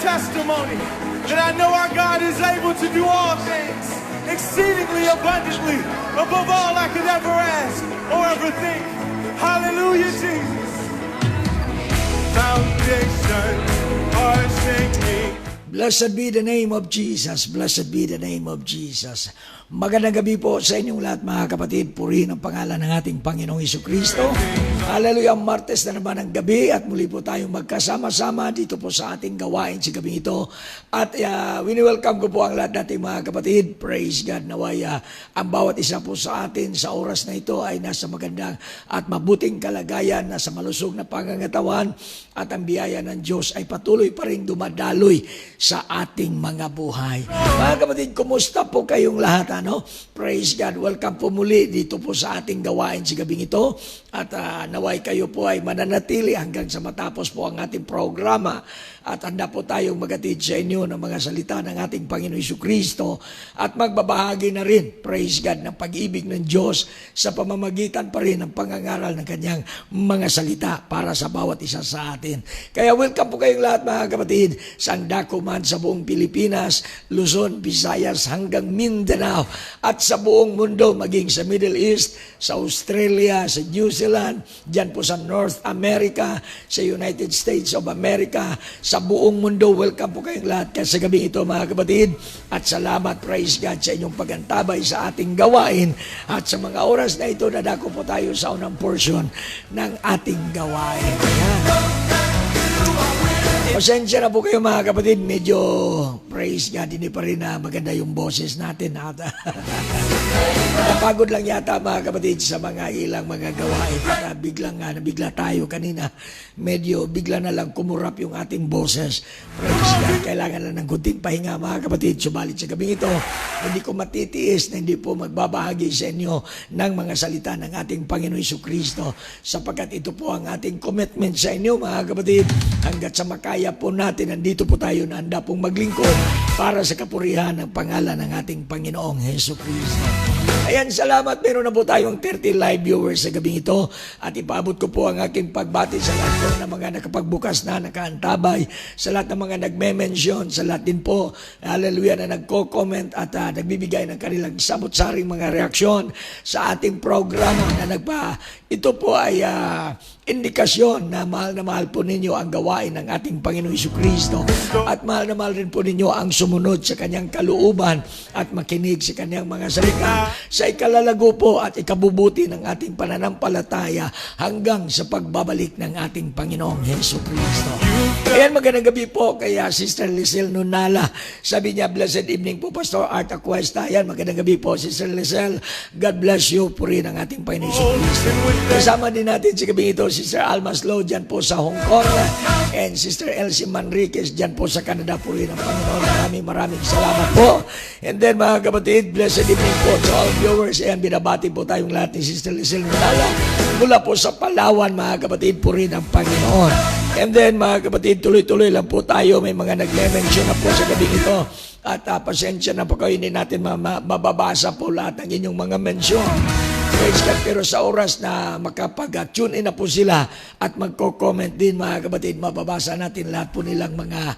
testimony that I know our God is able to do all things exceedingly abundantly above all I could ever ask or ever think. Hallelujah, Jesus. Foundations are sinking. Blessed be the name of Jesus. Blessed be the name of Jesus. Magandang gabi po sa inyong lahat mga kapatid. Purihin ang pangalan ng ating Panginoong Hesukristo. Hallelujah, Martes na naman ang gabi at muli po tayong magkasama-sama dito po sa ating gawain sa gabi ito. At wini-welcome ko po ang lahat nating mga kapatid. Praise God, naway ang bawat isa po sa atin sa oras na ito ay nasa magandang at mabuting kalagayan, nasa malusog na pangangatawan at ang biyaya ng Diyos ay patuloy pa rin dumadaloy sa ating mga buhay. Mga kapatid, kumusta po kayong lahat? Praise God. Welcome po muli dito po sa ating gawain sa gabing ito. At naway kayo po ay mananatili hanggang sa matapos po ang ating programa. At handa po tayong magatid sa inyo ng mga salita ng ating Panginoon Hesukristo at magbabahagi na rin, praise God, ng pag-ibig ng Diyos sa pamamagitan pa rin ng pangangaral ng kanyang mga salita para sa bawat isa sa atin. Kaya welcome po kayong lahat mga kapatid sa dako man sa buong Pilipinas, Luzon, Visayas hanggang Mindanao at sa buong mundo, maging sa Middle East, sa Australia, sa New Zealand, dyan po sa North America, sa United States of America, sa buong mundo. Welcome po kayong lahat sa gabi ito mga kapatid. At salamat, praise God, sa inyong pagantabay sa ating gawain. At sa mga oras na ito, dadako po tayo sa unang portion ng ating gawain. Ayan. Pasensya na po kayo mga kapatid, medyo praise God, hindi pa rin maganda yung boses natin. Napagod lang yata mga kapatid sa mga ilang mga gawain. At nabigla tayo kanina. Medyo bigla na lang kumurap yung ating boses. Praise God, kailangan na ng kunting pahinga mga kapatid. Subalit sa gabing ito, hindi ko matitiis na hindi po magbabahagi sa inyo ng mga salita ng ating Panginoon Hesukristo. Sapagkat ito po ang ating commitment sa inyo mga kapatid. Hanggat sa makaya po natin, nandito po tayo na handa pong maglingkod para sa kapurihan ng pangalan ng ating Panginoong Hesukristo. Ayan, salamat. Meron na po tayong 30 live viewers sa gabing ito at ipaabot ko po ang aking pagbati sa lahat po ng mga nakapagbukas na, nakaantabay, sa lahat ng mga nagme-mention, sa lahat din po, hallelujah, na nagko-comment at nagbibigay ng kanilang samot-saring mga reaksyon sa ating programa na ito po ay indikasyon na mahal po ninyo ang gawain ng ating Panginoon Hesukristo at mahal na mahal rin po ninyo ang sumunod sa kanyang kalooban at makinig sa kanyang mga salita sa ikalalago po at ikabubuti ng ating pananampalataya hanggang sa pagbabalik ng ating Panginoong Hesukristo. Ayan, magandang gabi po kay Sister Lizelle Nunala. Sabi niya, blessed evening po Pastor Art Acuesta. Ayan, magandang gabi po Sister Lizelle. God bless you po rin ang ating Panginoon Hesukristo. Kasama din natin sa gabi ito Sister Almas Low dyan po sa Hong Kong and Sister Elsie Manriquez dyan po sa Canada po rin ang Panginoon. Maraming salamat po. And then mga kapatid, blessed evening po to all viewers. Ayan, binabati po tayong lahat ni Sister Lizelle Nunala mula po sa Palawan mga kapatid po rin ang Panginoon. And then mga kapatid, tuloy-tuloy lang po tayo. May mga nag-mention na po sa gabing ito. At pasensya na po kayo, hindi natin mababasa po lahat ng inyong mga mention. Praise God, pero sa oras na makapag-tune in na po sila at magko-comment din mga kapatid, mababasa natin lahat po nilang mga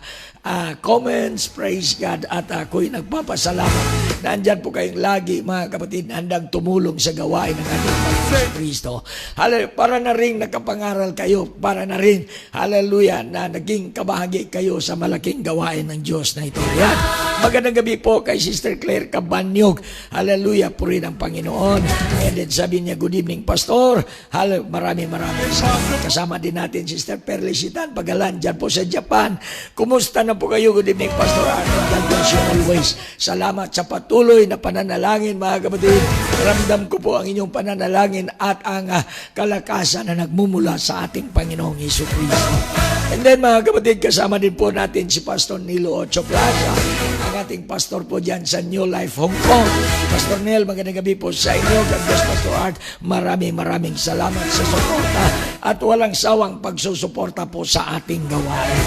comments, praise God, at ako'y nagpapasalamat. Nandyan po kayong lagi mga kapatid, handang tumulong sa gawain ng ating Panginoon Kristo. Hallelujah, para na rin nakapangaral kayo, para na rin, hallelujah, na naging kabahagi kayo sa malaking gawain ng Diyos na ito. Yan. Magandang gabi po kay Sister Claire Cabanyog. Hallelujah, puri ng Panginoon. And then sabi niya, good evening, Pastor. Hallelujah, maraming salamat. Kasama din natin Sister Perlicitan Pagalan, dyan po sa Japan. Kumusta na po kayo? Good evening, Pastor Arnold. God bless you always. Salamat sa patuloy na pananalangin, mga kapatid. Ramdam ko po ang inyong pananalangin at ang kalakasan na nagmumula sa ating Panginoong Hesukristo. And then mga kapatid, kasama din po natin si Pastor Nilo Ocho Plaza, ang ating pastor po dyan sa New Life Hong Kong. Pastor Nel, magandang gabi po sa inyo. God bless Pastor Art. Maraming salamat sa suporta at walang sawang pagsusuporta po sa ating gawain.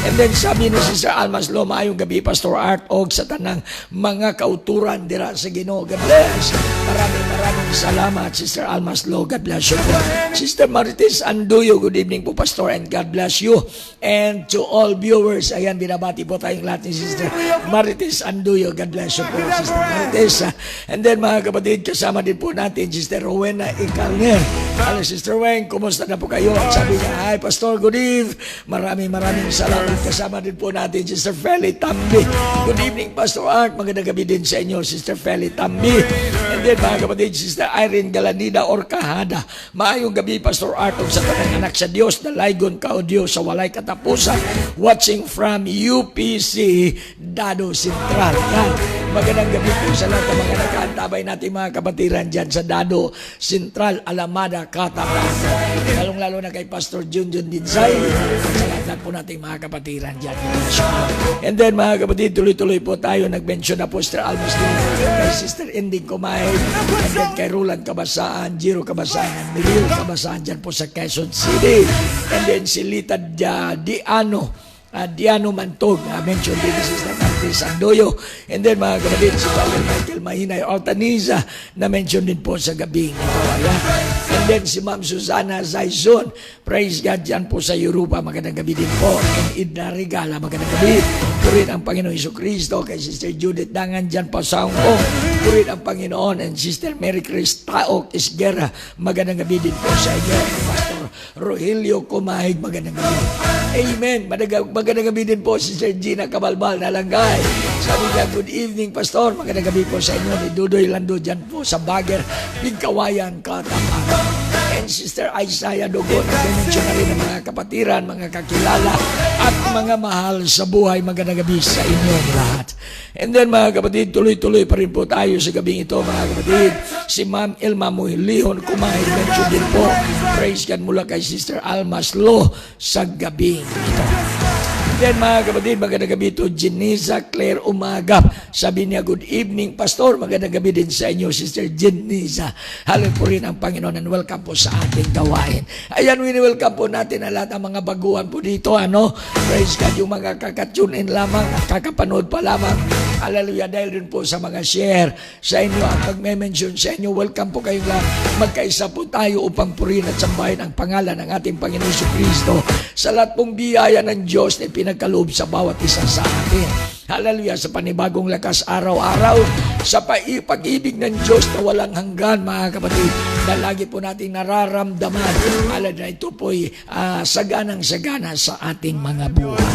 And then sabi ni Sister Almas Lo, maayong gabi Pastor Art og sa tanang mga kauturan dira sa Ginoo. God bless. Maraming Salamat, Sister Almas Lo. God bless you po. Sister Marites Anduyo, good evening po, Pastor, and God bless you. And to all viewers, ayan, binabati po tayong lahat ni Sister Marites Anduyo. God bless you po, Sister Marites. And then, mga kapatid, kasama din po natin, Sister Rowena Icarner. Hello, Sister Weng, kumusta na po kayo? At sabi niya, hi, Pastor, good evening. Maraming salamat. Kasama din po natin, Sister Feli Tambi. Good evening, Pastor Art. Magandang gabi din sa inyo, Sister Feli Tambi. And then, mga kapatid, Sister Irene Galanida Orcahada. Maayong gabi, Pastor Art, sa tanang anak sa Diyos, dalaygon ka o Diyos sa walay katapusan. Watching from UPC Dado Central. Yan. Magandang gabi po sa lahat ng mga nakaantabay natin mga kapatiran dyan sa Dado Central, Alamada, Cotabato. Lalong-lalo na kay Pastor Junjun Dinsay. Sa lahat po natin mga kapatiran dyan. And then mga kapatid, tuloy-tuloy po tayo. Nag-mention na po Sister Almas kay Sister Ending Kumain. And then kay Roland Kabasaan, Jiro Kabasaan, Miguel Kabasaan dyan po sa Quezon City. And then si Lita Diano Mantog, mention din si Sister Martis Andoyo. And then mga kapatid, si Father Michael Mahinay Altaniza na mention din po sa gabing ito. Ayan. And then si Ma'am Susana Zaizon, praise God dyan po sa Europa, magandang gabi din po. And Idna Regala, magandang gabi. Purin ang Panginoon Jesucristo. Kay Sister Judith Dangan dyan po sa Hong Kong, purin ang Panginoon. And Sister Mary Chris Taok Isguera, magandang gabi din po sa inyo. Pastor Rogelio Kumahig, magandang gabi. Amen. Magandang gabi din po, Sister Gina Kabalbal na Langgay. Sabi niya, good evening, Pastor. Magandang gabi po sa inyo ni Dudoy Lando dyan po sa Bager, Bigkawayan, Cotabato. And Sister Isaiah Dogon, nag-mention na rin ng mga kapatiran, mga kakilala, at mga mahal sa buhay. Magandang gabi sa inyong lahat. And then mga kapatid, tuloy-tuloy pa rin po tayo sa gabing ito, mga kapatid. Si Ma'am Elma Muhilihon Kumain, mention din po. Praise God mula kay Sister Almas Lo sa gabing ito. Then mga kapatid, magandang gabi ito, Jeniza Claire Umagap. Sabi niya, good evening, Pastor. Magandang gabi din sa inyo, Sister Jeniza. Halin po rin ang Panginoon and welcome po sa ating gawain. Ayan, welcome po natin ang lahat ng mga baguhan po dito. Praise God, yung mga kakatune in lamang at kakapanood pa lamang. Hallelujah, dahil rin po sa mga share sa inyo at pag-mention sa inyo, welcome po kayong lahat. Magkaisa po tayo upang purihin at sambahin ang pangalan ng ating Panginoon Jesucristo sa lahat pong biyaya ng Diyos na pinagkaloob sa bawat isa sa atin. Hallelujah, sa panibagong lakas araw-araw, sa pag-ibig ng Diyos na walang hanggan, mga kapatid, na lagi po nating nararamdaman. Hallelujah, ito po'y saganang-sagana sa ating mga buhay.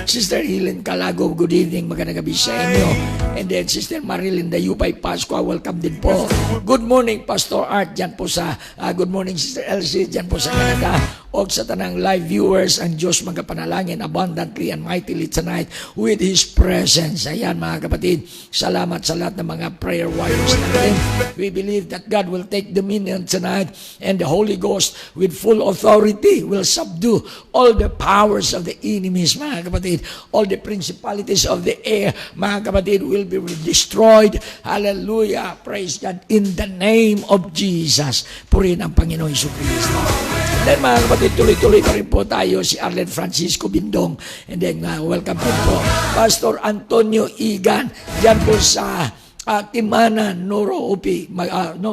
Sister Helen Calago, good evening, magandang gabi sa inyo. And then Sister Marilyn Dayupay Pascua, welcome din po. Good morning, Pastor Art, dyan po sa, good morning, Sister Elsie, dyan po sa Canada. O sa tanang live viewers, ang Diyos magapanalangin abundantly and mightily tonight with His presence. Ayan mga kapatid, salamat sa lahat ng mga prayer warriors natin. We believe that God will take dominion tonight and the Holy Ghost with full authority will subdue all the powers of the enemies, mga kapatid. All the principalities of the air, mga kapatid, will be destroyed. Hallelujah, praise God, in the name of Jesus. Purihin ang Panginoon Jesucristo. Then mga kapatid, tuloy-tuloy pa rin po tayo, si Arlen Francisco Bindong. And then welcome po Pastor Antonio Igan, dyan po sa Timana,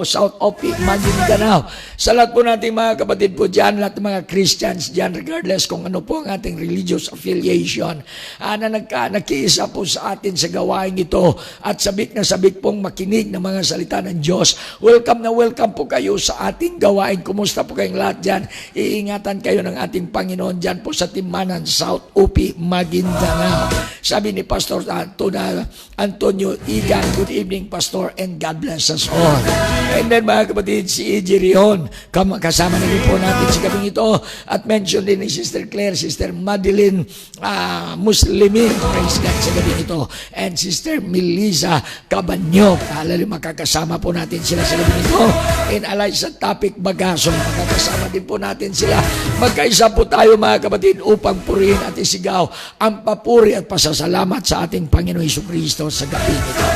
South Opi, Maguindanao. Sa lahat po natin mga kapatid po dyan, lahat ng mga Christians dyan, regardless kung ano po ang ating religious affiliation, na nakiisa po sa atin sa gawain ito at sabik na sabik pong makinig ng mga salita ng Diyos. Welcome na welcome po kayo sa ating gawain. Kumusta po kayong lahat dyan? Iingatan kayo ng ating Panginoon dyan po sa Timanan, South Opi, Maguindanao. Sabi ni Pastor Antonio Igan, good evening, Pastor, and God bless us all. And then mga kapatid, si E.J. Rion, kasama na rin po natin sa gabing ito. At mention din ni Sister Claire, Sister Madeline Muslimin, praise God sa gabing ito. And Sister Melissa Cabanyok, makakasama po natin sila sa gabing ito. And alay sa topic Bagaso, makakasama din po natin sila. Magkaisa po tayo mga kapatid upang purihin at isigaw ang papuri at pasasalamat sa ating Panginoon Jesucristo sa gabing ito.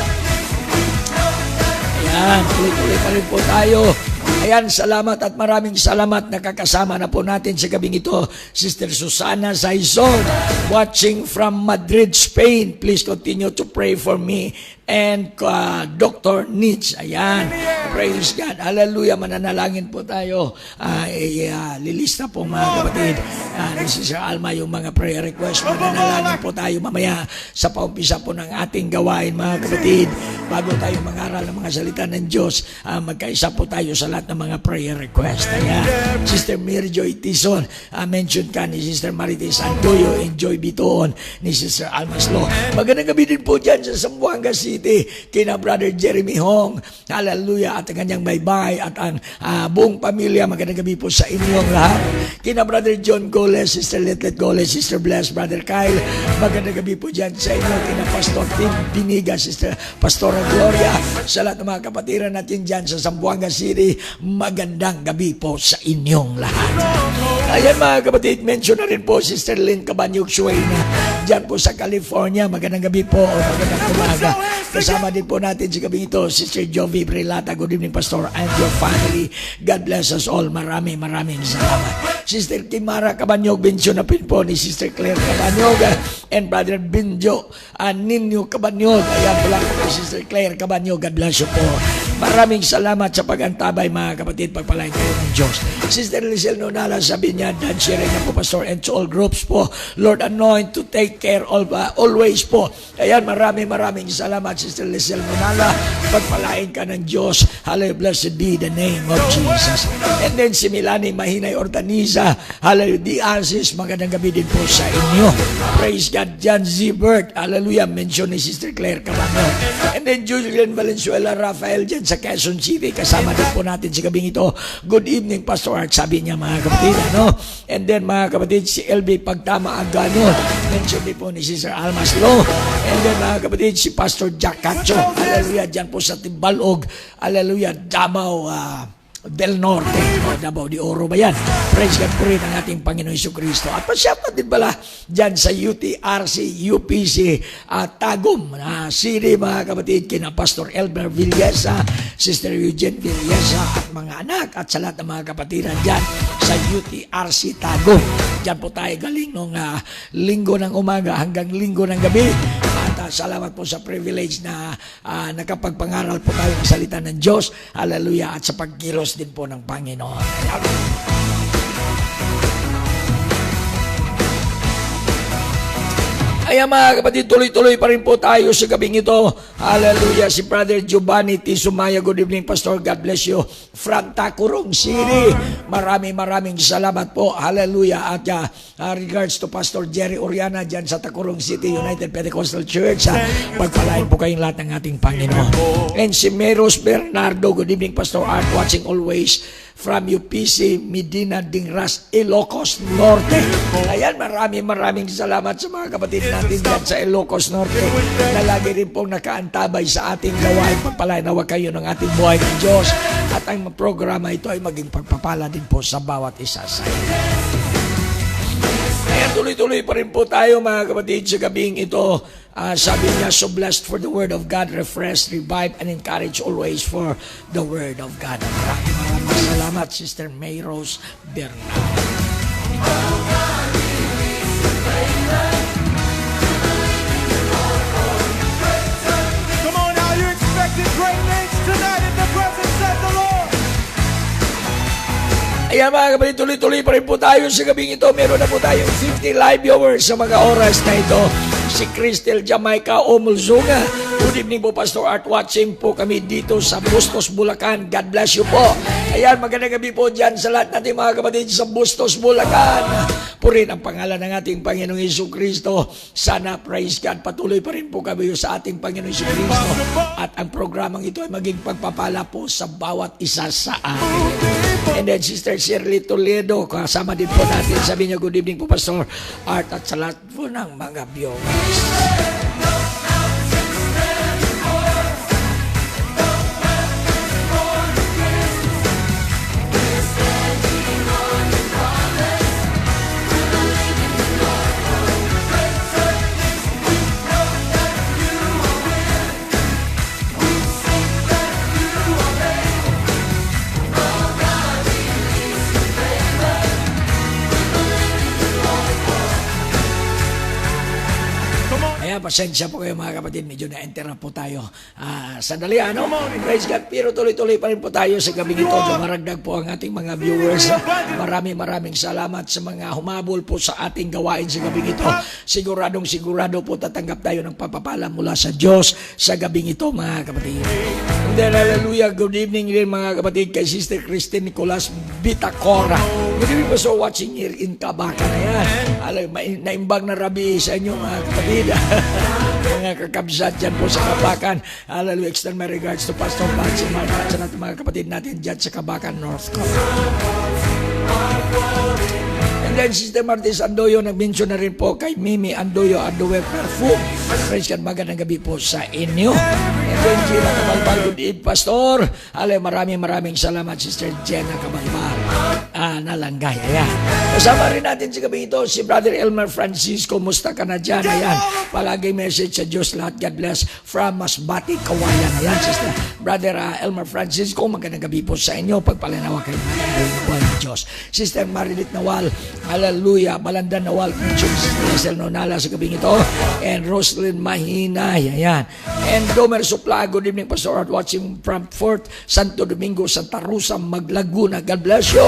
Ayan, tuloy-tuloy pa rin po tayo. Ayan, salamat at maraming salamat. Nakakasama na po natin sa gabing ito, Sister Susana Saizon, watching from Madrid, Spain. Please continue to pray for me and Dr. Nitz. Ayan. Praise God. Hallelujah. Mananalangin po tayo. Lilista po mga kapatid. Ni Sister Alma yung mga prayer request. Mananalangin po tayo mamaya sa paumpisa po ng ating gawain mga kapatid. Bago tayo mangaral ng mga salita ng Diyos, magkaisa po tayo sa lahat ng mga prayer request. Ayan. Sister Mary Joy Tison, mention ka ni Sister Marites Andoyo, Enjoy Bitoon, ni Sister Almas Law. Magandang gabi din po dyan sa Zamboanga City, kina Brother Jeremy Hong, hallelujah, at ang kanyang baybay, at ang buong pamilya. Magandang gabi po sa inyong lahat. Kina Brother John Goles, Sister Letlet Goles, Sister Bless, Brother Kyle, magandang gabi po dyan sa inyo. Kina Pastor Tim Biniga, Sister Pastora Gloria, sa lahat ng mga kapatiran natin dyan sa Zamboanga City, magandang gabi po sa inyong lahat. Ayan mga kapatid, mention na rin po Sister Lynn Cabanyog Suena, dyan po sa California, magandang gabi po o magandang umaga. Kasama din po natin sa gabi ito, Sister Jovi Brilata, good evening Pastor and your family. God bless us all. Maraming salamat. Sister Kimara Cabanyog, mention na rin po ni Sister Claire Cabanyog and Brother Binjo Ninyo Cabanyog. Ayan po lang po kay Sister Claire Cabanyog. God bless you po. Maraming salamat sa pagantabay mga kapatid. Pagpalain kayo ng Diyos. Sister Lizelle Nonala, sabi niya, dan sharing na po Pastor and to all groups po. Lord, anoint to take care always po. Ayan, maraming salamat Sister Lizelle Nonala. Pagpalain ka ng Diyos. Hallelujah, blessed be the name of Jesus. And then si Milani Mahinay Ortaniza, hallelujah, Diasis, magandang gabi din po sa inyo. Praise God. John Zibert, hallelujah, mention ni Sister Claire Cabano. And then Julian Valenzuela Rafael dyan sa Quezon City, kasama din po natin sa gabing ito. Good evening Pastor Art, sabi niya mga kapatid, ano? And then mga kapatid, si LB Pagtama Agano, mention din po ni Sister Almas Lo. And then mga kapatid, si Pastor Jack Cacho, hallelujah, dyan po sa Timbalog, hallelujah, Davao del Norte, Davao de Oro ba yan? Praise God po rin ang ating Panginoon Jesucristo. At pasyapa din pala dyan sa UTRC, UPC, Tagum, City mga kapatid, kina Pastor Elmer Villesa, Sister Eugene Villesa at mga anak at sa lahat ng mga kapatiran dyan sa UTRC Tagum. Dyan po tayo galing nung linggo ng umaga hanggang linggo ng gabi. At salamat po sa privilege na nakapagpangaral po tayo ng salita ng Diyos. Hallelujah. At sa pagkilos din po ng Panginoon. Ayan mga kapatid, tuloy-tuloy pa rin po tayo sa gabing ito. Hallelujah. Si Brother Giovanni T. Sumaya, good evening Pastor, God bless you. From Takurong City, maraming salamat po. Hallelujah. At regards to Pastor Jerry Oriana dyan sa Takurong City United Pentecostal Church. Pagpalain po kayong lahat ng ating Panginoon. And si Meros Bernardo, good evening Pastor Art, watching always from UPC Medina Dingras, Ilocos Norte. Ayan, maraming salamat sa mga kapatid natin dyan sa Ilocos Norte na lagi rin pong nakaantabay sa ating gawain. Pagpalain nawa kayo ng ating buhay ng Diyos at ang programa ito ay maging pagpapala din po sa bawat isa sa inyo. Ayan, tuloy-tuloy pa rin po tayo mga kapatid sa gabing ito. Sabi niya, so blessed for the word of God, refresh, revive, and encourage always for the word of God. Maraming salamat, Sister May Rose Bernal. Come on now, you're expecting great things tonight in the presence of the Lord. Ayan mga kapatid, tuloy-tuloy pa rin po tayo sa gabing ito. Meron na po tayong 50 live viewers sa mga oras na ito. Si Cristel Jamaica Omulzunga. Good evening po Pastor Art, watching po kami dito sa Bustos, Bulacan. God bless you po. Ayan, magandang gabi po dyan sa lahat natin mga kapatid sa Bustos, Bulacan. Purin ang pangalan ng ating Panginoong Jesucristo. Sana, praise God, patuloy pa rin po kami sa ating Panginoong Jesucristo. At ang programang ito ay maging pagpapala po sa bawat isa sa atin. And then Sister Shirley Toledo, kasama din po natin. Sabi niya, good evening po Pastor Art at sa lahat po ng mga viewers. Come on. Ayan, pasensya po kayo mga kapatid. Medyo na-interrupt po tayo. Sandali, ano? Praise God. Pero tuloy-tuloy pa rin po tayo sa gabing ito. Dumaragdag po ang ating mga viewers. Maraming salamat sa mga humabol po sa ating gawain sa gabing ito. Sigurado po tatanggap tayo ng papapala mula sa Diyos sa gabing ito mga kapatid. And then, hallelujah. Good evening din mga kapatid kay Sister Christine Nicolas Bitacora. Good evening po so watching here in Kabakan. Ayan. Naimbag na rabi sa inyo mga kapatid. Mga kakabsat dyan po sa Kabakan. Hallelujah. Extend my regards to Pastor Patsy Marcos at mga kapatid natin dyan sa Kabakan, North Carolina. And then Sister Martis Andoyo, nag-mention na rin po kay Mimi Andoyo Adowe Perfume. Praise God, magandang gabi po sa inyo. And then Gina Kabalbal, good evening Pastor. Maraming salamat Sister Jenna Kabalbal. Nalanggay, ayan. Kasama rin natin sa gabi ito si Brother Elmer Francisco. Musta ka na dyan? Ayan. Palagi message sa Diyos lahat. God bless from Masbati, Kawayan. Ayan, Sister Brother Elmer Francisco, magandang gabi po sa inyo. Pagpalinawa kayo ng Diyos. Sister Marilit Nawal, hallelujah. Balandan Nawal, Sister Nonala sa gabing ito. And Roslyn Mahina, ayan. And Domer Supla, good evening Pastor at watching from Fort Santo Domingo, Santa Rosa, Maglaguna. God bless you.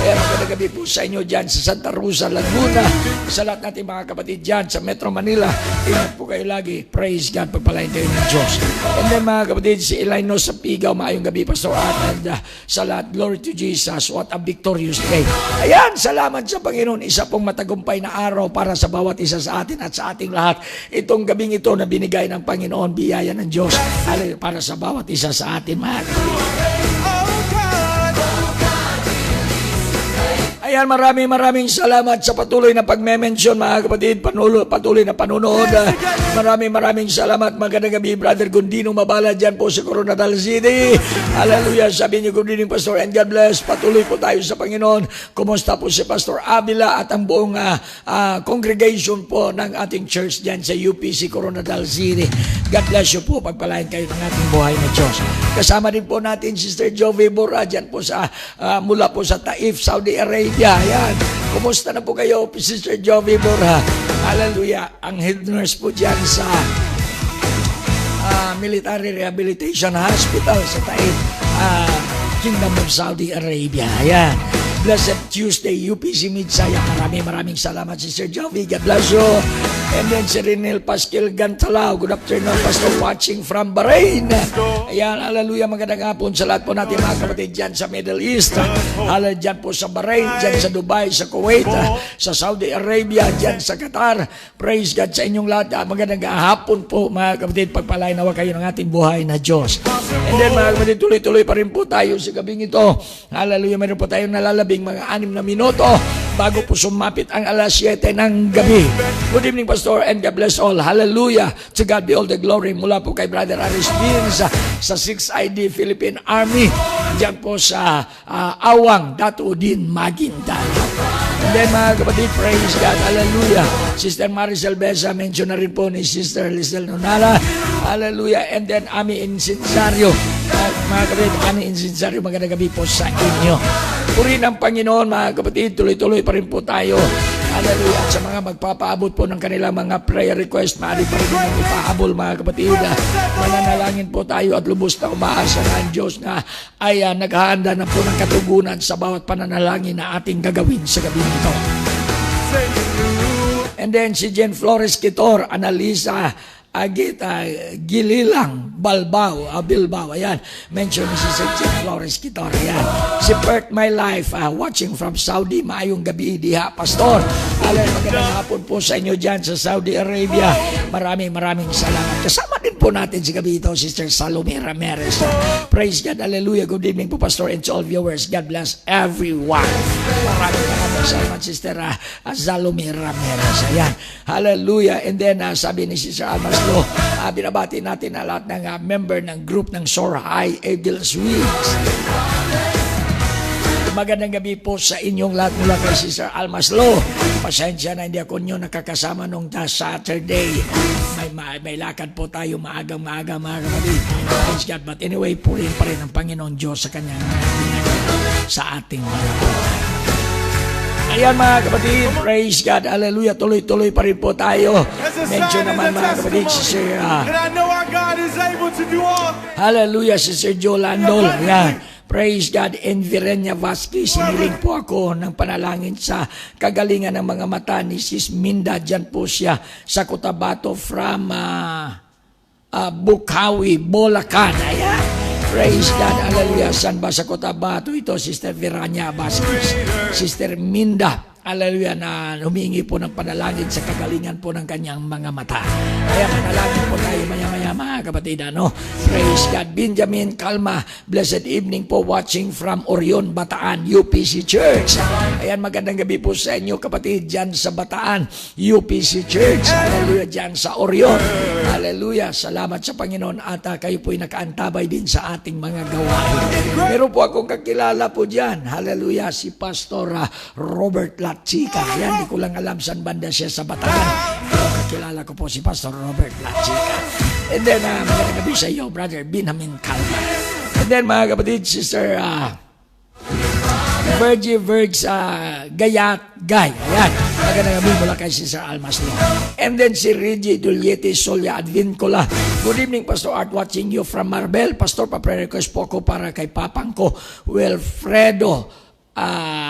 Kaya magandang gabi po sa inyo dyan sa Santa Rosa, Laguna. Sa lahat natin mga kapatid dyan sa Metro Manila, ingat po kayo lagi. Praise God, pagpalain kayo ng Diyos. And then mga kapatid, si Elino sa Pigaw, maayong gabi Pastor At. And sa lahat, glory to Jesus. What a victorious day. Ayan, salamat sa Panginoon. Isa pong matagumpay na araw para sa bawat isa sa atin at sa ating lahat. Itong gabing ito na binigay ng Panginoon, biyaya ng Diyos para sa bawat isa sa atin mga kapatid. Ayan, maraming salamat sa patuloy na pagme-mention mga kapatid, patuloy na panunood. Maraming salamat. Magandang gabi, Brother Gundino Mabala dyan po sa Coronadal City. Hallelujah. Sabi niyo, good evening Pastor and God bless. Patuloy po tayo sa Panginoon. Kumusta po si Pastor Avila at ang buong congregation po ng ating church dyan sa UPC Coronadal City. God bless you po. Pagpalain kayo ng ating buhay na Diyos. Kasama din po natin Sister Jovi Bora dyan po sa mula po sa Taif, Saudi Arabia. Ayan. Kumusta na po kayo, Sister Jovi Bora? Hallelujah. Ang head nurse po dyan sa Military Rehabilitation Hospital sa Taif, Kingdom of Saudi Arabia. Ayan. Blessed Tuesday, UPC Midsaya. Maraming salamat, Sister Jovi. God bless you. And then si Renel Pasquil Gantalao. Good afternoon, Pastor, watching from Bahrain. Ayan, hallelujah. Magandang hapon sa lahat po natin mga kapatid dyan sa Middle East. Hallelujah, dyan po sa Bahrain, dyan sa Dubai, sa Kuwait, sa Saudi Arabia, dyan sa Qatar. Praise God sa inyong lahat. Magandang hapon po mga kapatid. Pagpalain nawa kayo ng ating buhay na Diyos. And then mga kapatid, tuloy-tuloy pa rin po tayo sa gabing ito. Hallelujah, mayroon po tayong nalalabing mga 6 na minuto bago po sumapit ang alas 7 ng gabi. Good evening, Pastor, and God bless all. Hallelujah. To God be all the glory. Mula po kay Brother Aris Beans sa 6ID Philippine Army. Diyan po sa Awang, Datuudin, Maguindanao. And then mga kapatid, praise God. Hallelujah. Sister Maricel Besa, mention na rin po ni Sister Lizel Nonala. Hallelujah. And then Ami Incensario. Mga kapatid, Ami Incensario, magandang gabi po sa inyo. Purihin ang Panginoon mga kapatid, tuloy-tuloy pa rin po tayo. Hallelujah. At sa mga magpapaabot po ng kanilang mga prayer request, maaari pa rin ng ipaabol mga kapatid. Mananalangin po tayo at lubos na umaasa na ang Diyos na ay naghahanda na po ng katugunan sa bawat pananalangin na ating gagawin sa gabi nito. And then si Jen Flores Kitor, Analisa Gililang, Bilbao, ayan. Mention ni si Jen Flores Kitor, ayan. Si Perth My Life, watching from Saudi, maayong gabi diha, Pastor. Magandang hapon po sa inyo dyan sa Saudi Arabia. Maraming salamat. Kasama din po natin sa gabi ito, Sister Salome Ramirez. Praise God, hallelujah. Good evening po, Pastor, and to all viewers. God bless everyone. Maraming salamat, Sister Salome Ramirez. Ayan, hallelujah. And then, sabi ni Sister Almaslo, binabati natin na lahat ng member ng group ng Soar High Eagles Wings. Magandang gabi po sa inyong lahat mula kay Sister Almaslo. Pasensya na hindi ako nyo nakakasama nung Saturday. May lakad po tayo maagang mga kapatid. Praise God. But anyway, purihin pa rin ang Panginoon Diyos sa kanyang sa ating mga buhay. Ayan mga kapatid, praise God, hallelujah, tuloy-tuloy pa rin po tayo. As a Medyo sign and naman a mga kapatid, si testimony Sir, that I know our God is able to do all things. hallelujah, si Sir Jolando, ayan. Praise God, and Virenia Vasquez, siniling po ako ng panalangin sa kagalingan ng mga mata ni Sis Minda. Diyan po siya sa Cotabato from Bukawi, Bulacan. Ayan. Praise God, hallelujah. San ba sa Cotabato ito, Sister Virenia Vasquez, Sister Minda, hallelujah, na humingi po ng panalangin sa kagalingan po ng kanyang mga mata. Kaya panalangin po tayo maya-maya mga kapatid. Praise God. Benjamin Calma, blessed evening po, watching from Orion, Bataan, UPC Church. Ayan, magandang gabi po sa inyo kapatid dyan sa Bataan, UPC Church. Hallelujah, dyan sa Orion. Hallelujah, salamat sa Panginoon at kayo po'y nakaantabay din sa ating mga gawain. Meron po akong kakilala po dyan. Hallelujah, si Pastor Robert Latchika. Yan, di ko lang alam saan banda siya sa Bataan. Pero kakilala ko po si Pastor Robert Latchika. And then, magandang gabi sa iyo, Brother Benjamin Calma. And then, mga kapatid, Sister Virgie Vergs Gayat Gay. Ayan, magandang gabi mula kay Sister Almaslo. And then, si Reggie Duliete Solia Advincola. Good evening, Pastor Art, watching you from Marbel. Pastor, pa-request po ako para kay papang ko, Wilfredo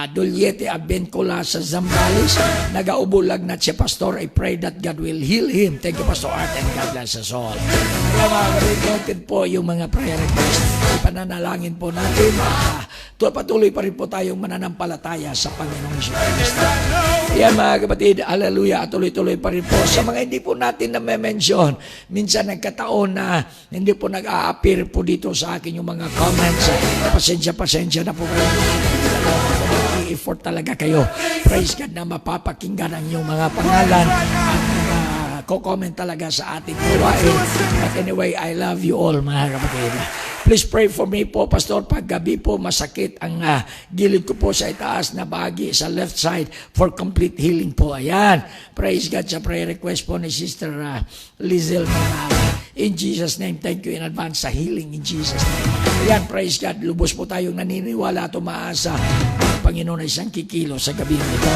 Duliete Advincola sa Zambales. Nagaubulag na siya, Pastor. I pray that God will heal him. Thank you, Pastor Art, and God bless us all. Kaya mga kapatid, po yung mga prayer request. Ipananalangin po natin. Patuloy pa rin po tayong mananampalataya sa Panginoong Kristo. Yan mga kapatid, hallelujah, tuloy-tuloy pa rin po. Sa mga hindi po natin na-mention, minsan nagkataon na hindi po nag-a-appear po dito sa akin yung mga comments. Pasensya na po kayo. Effort talaga kayo. Praise God na mapapakinggan ang inyong mga pangalan at ko-comment talaga sa ating gawain. But anyway, I love you all mga kapatid. Please pray for me po, Pastor. Paggabi po, masakit ang gilid ko po sa itaas na bahagi sa left side for complete healing po. Ayan. Praise God sa prayer request po ni Sister Lizelle Manala. In Jesus' name, thank you in advance sa healing in Jesus' name. Ayan, praise God. Lubos po tayong naniniwala at umaasa ang Panginoon ay isang kikilo sa gabi nito.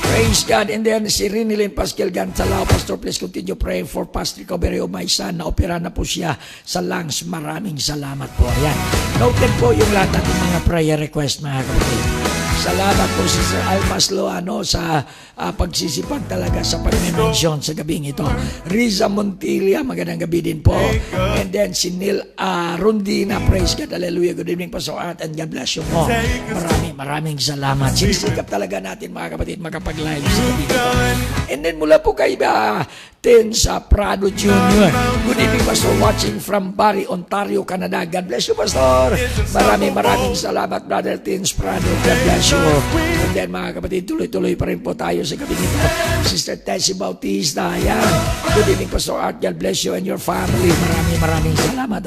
Praise God. And then si Rinilyn Pascal Gantalao, Pastor, please continue praying for fast recovery of my son. Na-opera na po siya sa lungs. Maraming salamat po. Ayan. Noted po yung lahat ng mga prayer request mga kapatid. Salamat po si Sir Almaslo sa pagsisipag talaga sa pag-mention sa gabing ito. Riza Montilla, magandang gabi din po. And then si Neil Rondina, praise God, hallelujah, good evening Pastor Art, and God bless you mo. Maraming salamat. Sinisikap talaga natin mga kapatid makapag-live sa gabi ito. And then mula po kay Tins Prado Jr. Good evening Pastor, watching from Barrie, Ontario, Canada. God bless you Pastor. Maraming salamat Brother Tins Prado. God bless you. And then mga kapatid, tuloy-tuloy pa rin po tayo sa gabi nito. Sister Tessie Bautista, ayan. Good evening Pastor Art, God bless you and your family. Maraming salamat.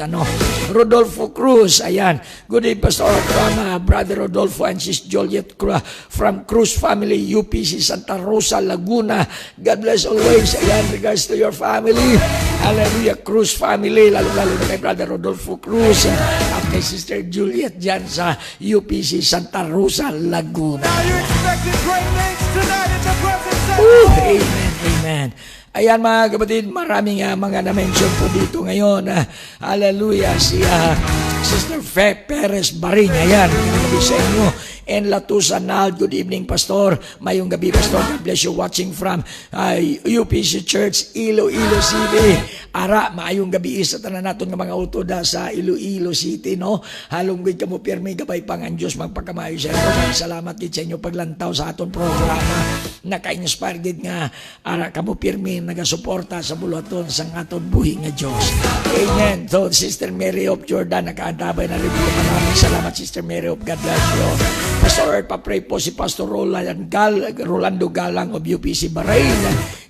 Rodolfo Cruz, ayan. Good evening Pastor Art, from Brother Rodolfo and Sis Joliet from Cruz family, UPC Santa Rosa, Laguna. God bless always. Ayan, regards to your family. Hallelujah, Cruz family. Lalo-lalo na kay Brother Rodolfo Cruz at kay Sister Juliet dyan sa UPC Santa Rosa, Laguna. Amen. Ayan mga kapatid, maraming mga na-mention po dito ngayon. Hallelujah, si Sister Perez Baring. Ayan, gabi sa inyo. And Latusa Nal, good evening Pastor. Mayong gabi Pastor, God bless you, watching from UPC Church, Iloilo City. Ara, maayong gabi sa tanan naton nga mga utoda sa Iloilo City, no? Halunggay kamo pirmi gabay pang ang Dios magpakamayo sa inyo. Salamat gid sa inyo paglantaw sa aton programa. Naka-inspire gid nga ara kamo pirmi nagasuporta sa buluhaton sa aton buhi nga Dios. Amen. So Sister Mary of Jordan nakaantabay na rin. Maraming salamat Sister Mary of, God bless you. Pastor Earth, pa-pray po si Pastor Rolando Galang of UPC Bahrain.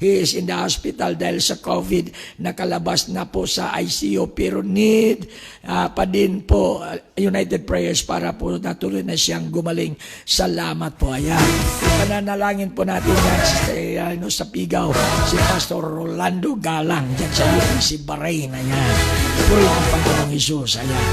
He is in the hospital dahil sa COVID. Nakalabas na po sa ICU pero need pa din po United Prayers para po natuloy na siyang gumaling. Salamat po. Ayan. Pananalangin po natin yan sa Pigaw si Pastor Rolando Galang dyan sa UPC Bahrain. Ayan. Puri ang Panginoong Isus. Ayan.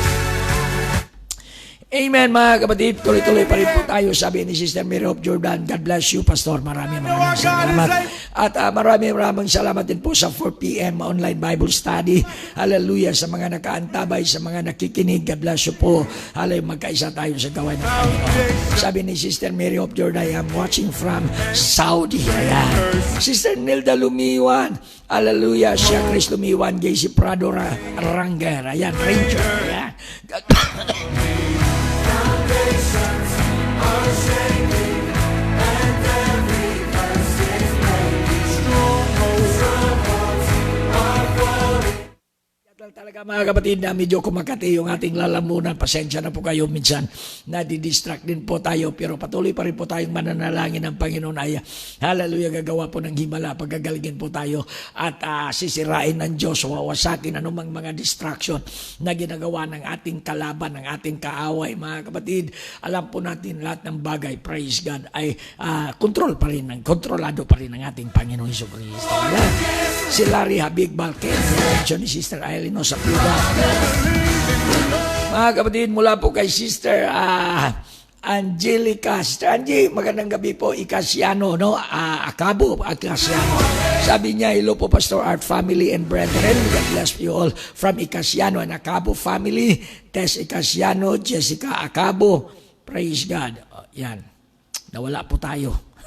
Amen mga kapatid. Tuloy-tuloy pa rin po tayo. Sabi ni Sister Mary of Jordan, God bless you, Pastor. Maraming salamat. At maraming salamat din po sa 4 p.m. online Bible study. Hallelujah sa mga nakaantabay, sa mga nakikinig. God bless you po. Hallelujah, magkaisa tayo sa gawain ng Panginoon. Sabi ni Sister Mary of Jordan, I am watching from Saudi. Ayan. Sister Nilda Lumiwan. Hallelujah. Siya Chris Lumiwan, JC Prado Ranger. Ayan, Ranger. Ayan. Talaga mga kapatid na medyo kumakati yung ating lalamunan. Pasensya na po kayo minsan. Nadidistract din po tayo. Pero patuloy pa rin po tayong mananalangin ng Panginoon ay hallelujah, gagawa po ng himala. Pagagalingin po tayo at sisirain ng Diyos, wawasakin anumang mga distraction na ginagawa ng ating kalaban, ng ating kaaway. Mga kapatid, alam po natin lahat ng bagay, praise God, ay kontrolado pa rin ng ating Panginoon Jesucristo. Si Larry Habig Balken, ni Sister Aileen sa Pluga. Mga kapatid, mula po kay Sister Angelica. Sister Angie, magandang gabi po. Ikasiano, no? Akabo, Ikasiano. Sabi niya, hello po Pastor Art family and brethren. God bless you all from Ikasiano and Akabo family. Tess Ikasiano, Jessica Akabo. Praise God. Yan. Nawala po tayo.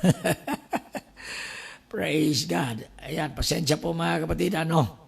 Praise God. Ayan, pasensya po mga kapatid, ano?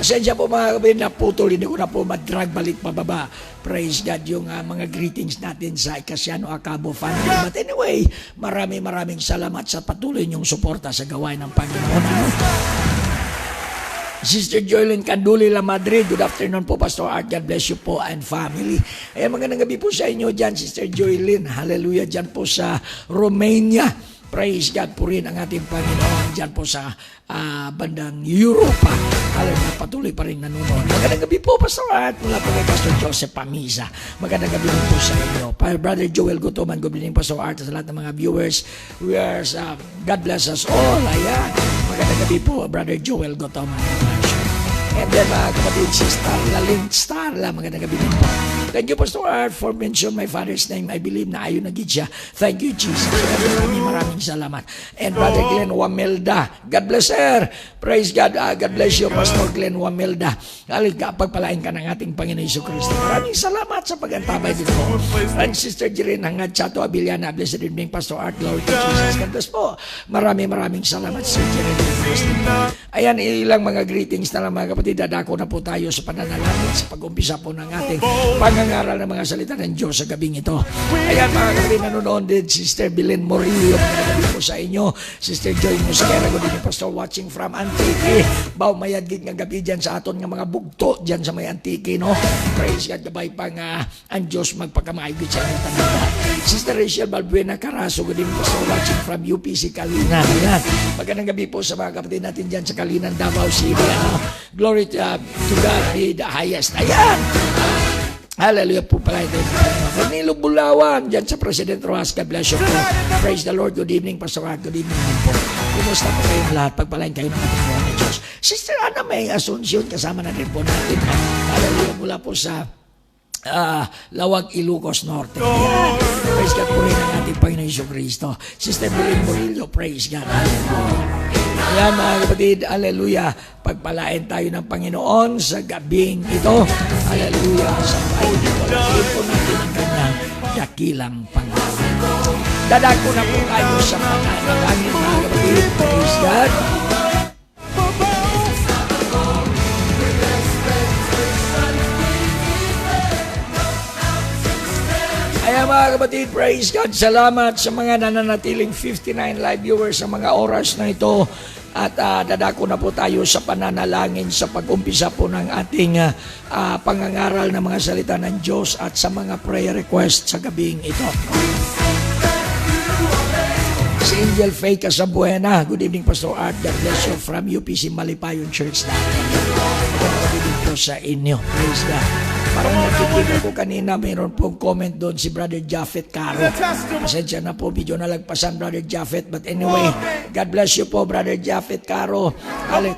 Pasensya po mga kapatid, naputol, hindi ko na po madrag balik pababa. Praise God yung mga greetings natin sa Ikasiano Akabo family. But anyway, maraming salamat sa patuloy niyong suporta sa gawain ng Panginoon. Sister Joylyn Canduli La Madrid, good afternoon po Pastor Art, God bless you po and family. Magandang gabi po sa inyo dyan, Sister Joylyn, hallelujah, dyan po sa Romania. Praise God po rin ang ating Panginoon dyan po sa bandang Europa. Hallelujah, patuloy pa rin nanonood. Magandang gabi po Pastor Art, mula po kay Pastor Joseph Pamisa. Magandang gabi po sa inyo. Brother Joel Gutoman, good evening Pastor Art, sa lahat ng mga viewers. God bless us all. Ayan. Magandang gabi po, Brother Joel Gutoman. And then mga kapatid, si Starla, magandang gabi din po. Thank you, Pastor Art, for mention my father's name. I believe na ayon na siya. Thank you, Jesus. Maraming salamat. And Brother Glenn Wamelda, God bless her. Praise God. God bless you, Pastor Glenn Wamelda. Pagpalain ka ng ating Panginoon Jesucristo. Maraming salamat sa pagantabay dito. And Sister Jirin Hangad Chato Abiliana, blessed evening, Pastor Art, Lord Jesus. God bless po. Maraming salamat, Sister Jirin. Ayan, ilang mga greetings na lang mga kapatid. Dadako na po tayo sa pananalangin sa pag-umpisa po ng ating pangangaral ng mga salita ng Diyos sa gabing ito. Ayan mga kapatid, nanonood din Sister Belen Morillo, magandang po sa inyo. Sister Joy Musquera, good evening Pastor, watching from Antique. Baw mayadgid nga gabi dyan sa aton nga mga bugto dyan sa may Antique, no? Praise God, gabay pa nga ang Diyos magpagkamaigit sa inyo tananda. Sister Rachel Balbuena Caraso, good evening Pastor, watching from UPC Kalina. Ayan, magandang gabi po sa mga kapatid natin dyan sa Kalinan, Davao City. Glory to God be the highest. Ayan! Hallelujah po pala ito. Manilo Bulawan, dyan sa President Rojas, God bless you po. Praise the Lord. Good evening, Pastor Art. Good evening po. Kumusta po kayong lahat? Pagpalain kayo ng ating Panginoon ng Diyos. Sister Ana May Asuncion, kasama na rin po natin. Hallelujah, mula po sa Lawag, Ilocos Norte. Praise God po rin ang ating Panginoon Jesucristo. Sister Belen Morillo, praise God. Hallelujah. Ayan mga kapatid, hallelujah. Pagpalain tayo ng Panginoon sa gabing ito. Hallelujah. Sa pagpalain po natin ang kanyang dakilang Panginoon. Dadako na po tayo sa pananalangin mga kapatid. Praise God. Ayan mga kapatid, praise God. Salamat sa mga nananatiling 59 live viewers sa mga oras na ito. At dadako na po tayo sa pananalangin sa pag-umpisa po ng ating pangangaral ng mga salita ng Diyos at sa mga prayer requests sa gabing ito. Si Angel Faye Casabuena, good evening Pastor Art, God bless you from UPC Malipayon Church. Good evening po sa inyo. Praise God. Parang nakikita ko kanina, mayroon pong comment doon si Brother Japheth Caro. The testimony. Pasensya na po, video nalagpasan, Brother Japheth. But anyway, God bless you po, Brother Japheth Caro.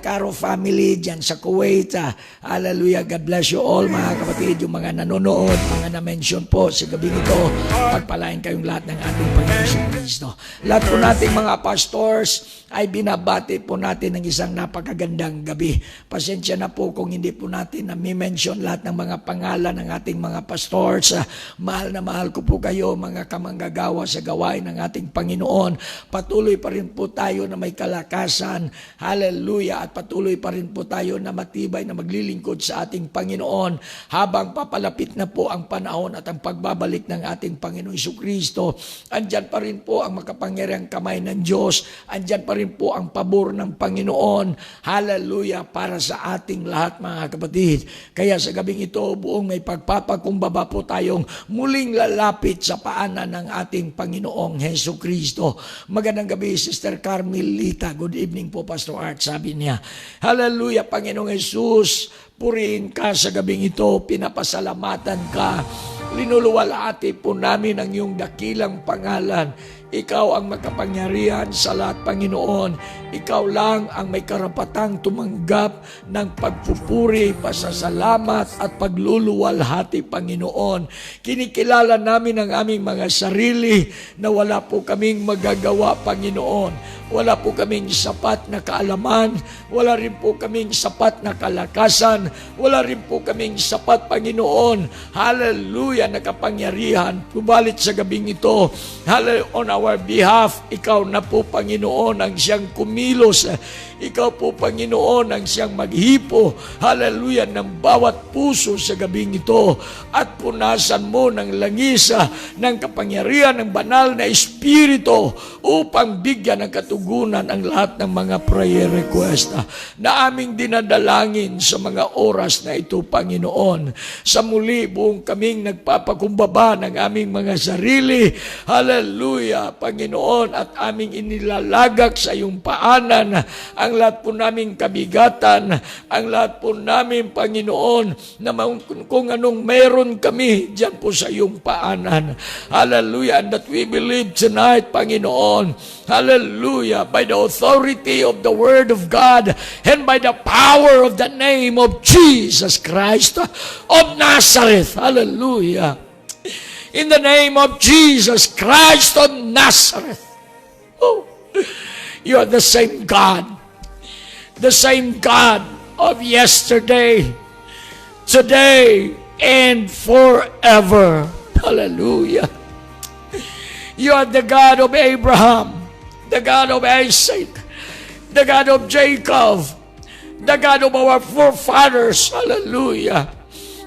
Caro family dyan sa Kuwait. Hallelujah, God bless you all, mga kapatid, yung mga nanonood, mga na-mention po sa gabi nito. Pagpalain kayong lahat ng ating Panginoon Kristo. Lahat po nating mga pastors ay binabati po natin ng isang napakagandang gabi. Pasensya na po kung hindi po natin na-mention lahat ng mga pangalan ng ating mga pastors. Mahal na mahal ko po kayo, mga kamanggagawa sa gawain ng ating Panginoon. Patuloy pa rin po tayo na may kalakasan. Hallelujah. At patuloy pa rin po tayo na matibay na maglilingkod sa ating Panginoon habang papalapit na po ang panahon at ang pagbabalik ng ating Panginoon Jesucristo. Andyan pa rin po ang makapangyarihang kamay ng Diyos. Andyan pa rin po ang pabor ng Panginoon. Hallelujah, para sa ating lahat, mga kapatid. Kaya sa gabing ito, buong may pagpapakumbaba po tayong muling lalapit sa paanan ng ating Panginoong Jesucristo. Magandang gabi, Sister Carmelita. Good evening po, Pastor Art. Sabi niya, hallelujah, Panginoong Jesus, purihin ka sa gabing ito, pinapasalamatan ka. Linuluwalhati po namin ang iyong dakilang pangalan. Ikaw ang makapangyarihan sa lahat, Panginoon. Ikaw lang ang may karapatang tumanggap ng pagpupuri, pasasalamat at pagluluwalhati, Panginoon. Kinikilala namin ang aming mga sarili na wala po kaming magagawa, Panginoon. Wala po kaming sapat na kaalaman. Wala rin po kaming sapat na kalakasan. Wala rin po kaming sapat, Panginoon. Hallelujah, na kapangyarihan. Pubalit sa gabing ito, hallelujah, on our behalf, ikaw na po, Panginoon, ang siyang kumilos. Ikaw po, Panginoon, ang siyang maghipo, hallelujah, ng bawat puso sa gabing ito. At punasan mo ng langis ng kapangyarihan ng banal na Espiritu upang bigyan ng katugunan ang lahat ng mga prayer request na aming dinadalangin sa mga oras na ito, Panginoon. Sa muli, buong kaming nagpapakumbaba ng aming mga sarili, hallelujah, Panginoon, at aming inilalagak sa iyong paanan ang lahat po naming kabigatan, ang lahat po namin, Panginoon, na kung anong meron kami dyan po sa iyong paanan. Hallelujah, and that we believe tonight, Panginoon, hallelujah, by the authority of the Word of God and by the power of the name of Jesus Christ of Nazareth, hallelujah, in the name of Jesus Christ of Nazareth. Oh, you are the same God. The same God of yesterday, today, and forever. Hallelujah. You are the God of Abraham, the God of Isaac, the God of Jacob, the God of our forefathers. Hallelujah.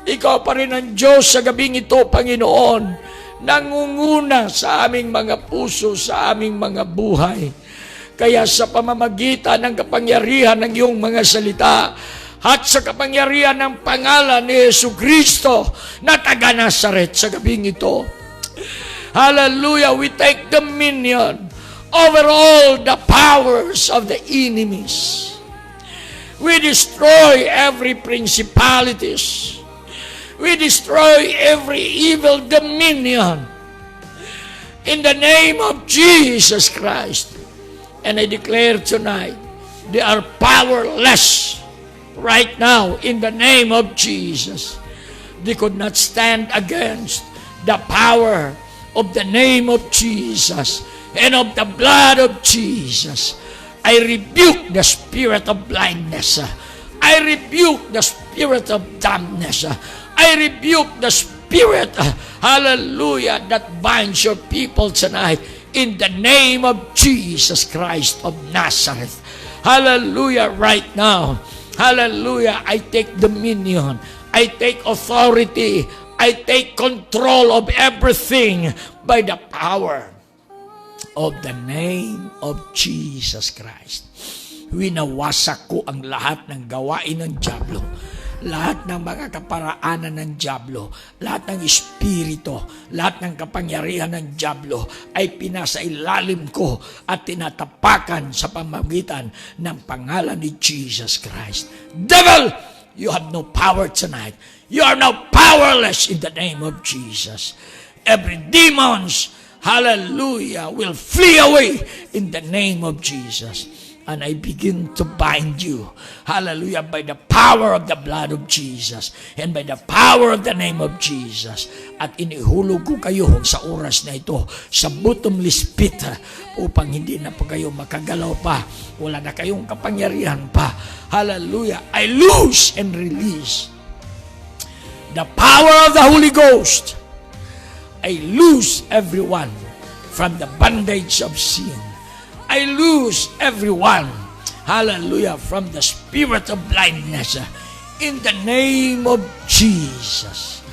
Ikaw pa rin ang Diyos sa gabing ito, Panginoon, nangunguna sa aming mga puso, sa aming mga buhay. Kaya sa pamamagitan ng kapangyarihan ng iyong mga salita at sa kapangyarihan ng pangalan ni Jesucristo na taga Nazaret sa gabing ito, hallelujah, we take dominion over all the powers of the enemies. We destroy every principalities. We destroy every evil dominion in the name of Jesus Christ. And I declare tonight, they are powerless right now in the name of Jesus. They could not stand against the power of the name of Jesus and of the blood of Jesus. I rebuke the spirit of blindness. I rebuke the spirit of dumbness. I rebuke the spirit, hallelujah, that binds your people tonight. In the name of Jesus Christ of Nazareth. Hallelujah, right now. Hallelujah, I take dominion. I take authority. I take control of everything by the power of the name of Jesus Christ. Winawasak ko ang lahat ng gawain ng dyablo. Lahat ng mga kaparaanan ng dyablo, lahat ng espiritu, lahat ng kapangyarihan ng dyablo ay pinasailalim ko at tinatapakan sa pamamagitan ng pangalan ni Jesus Christ. Devil, You have no power tonight. You are now powerless in the name of Jesus. Every demons, hallelujah, will flee away in the name of Jesus. And I begin to bind you, hallelujah, by the power of the blood of Jesus and by the power of the name of Jesus. At inihulog ko kayo sa oras na ito sa bottomless pit upang hindi na pa kayo makagalaw pa. Wala na kayong kapangyarihan pa. Hallelujah. I loose and release the power of the Holy Ghost. I loose everyone from the bondage of sin. I lose everyone, hallelujah, from the spirit of blindness. In the name of Jesus,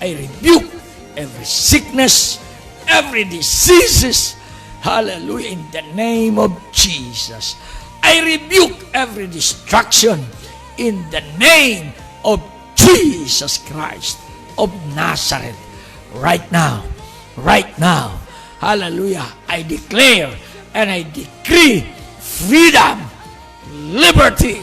I rebuke every sickness, every diseases, hallelujah, in the name of Jesus. I rebuke every destruction in the name of Jesus Christ of Nazareth. Right now, hallelujah, I declare and I decree freedom, liberty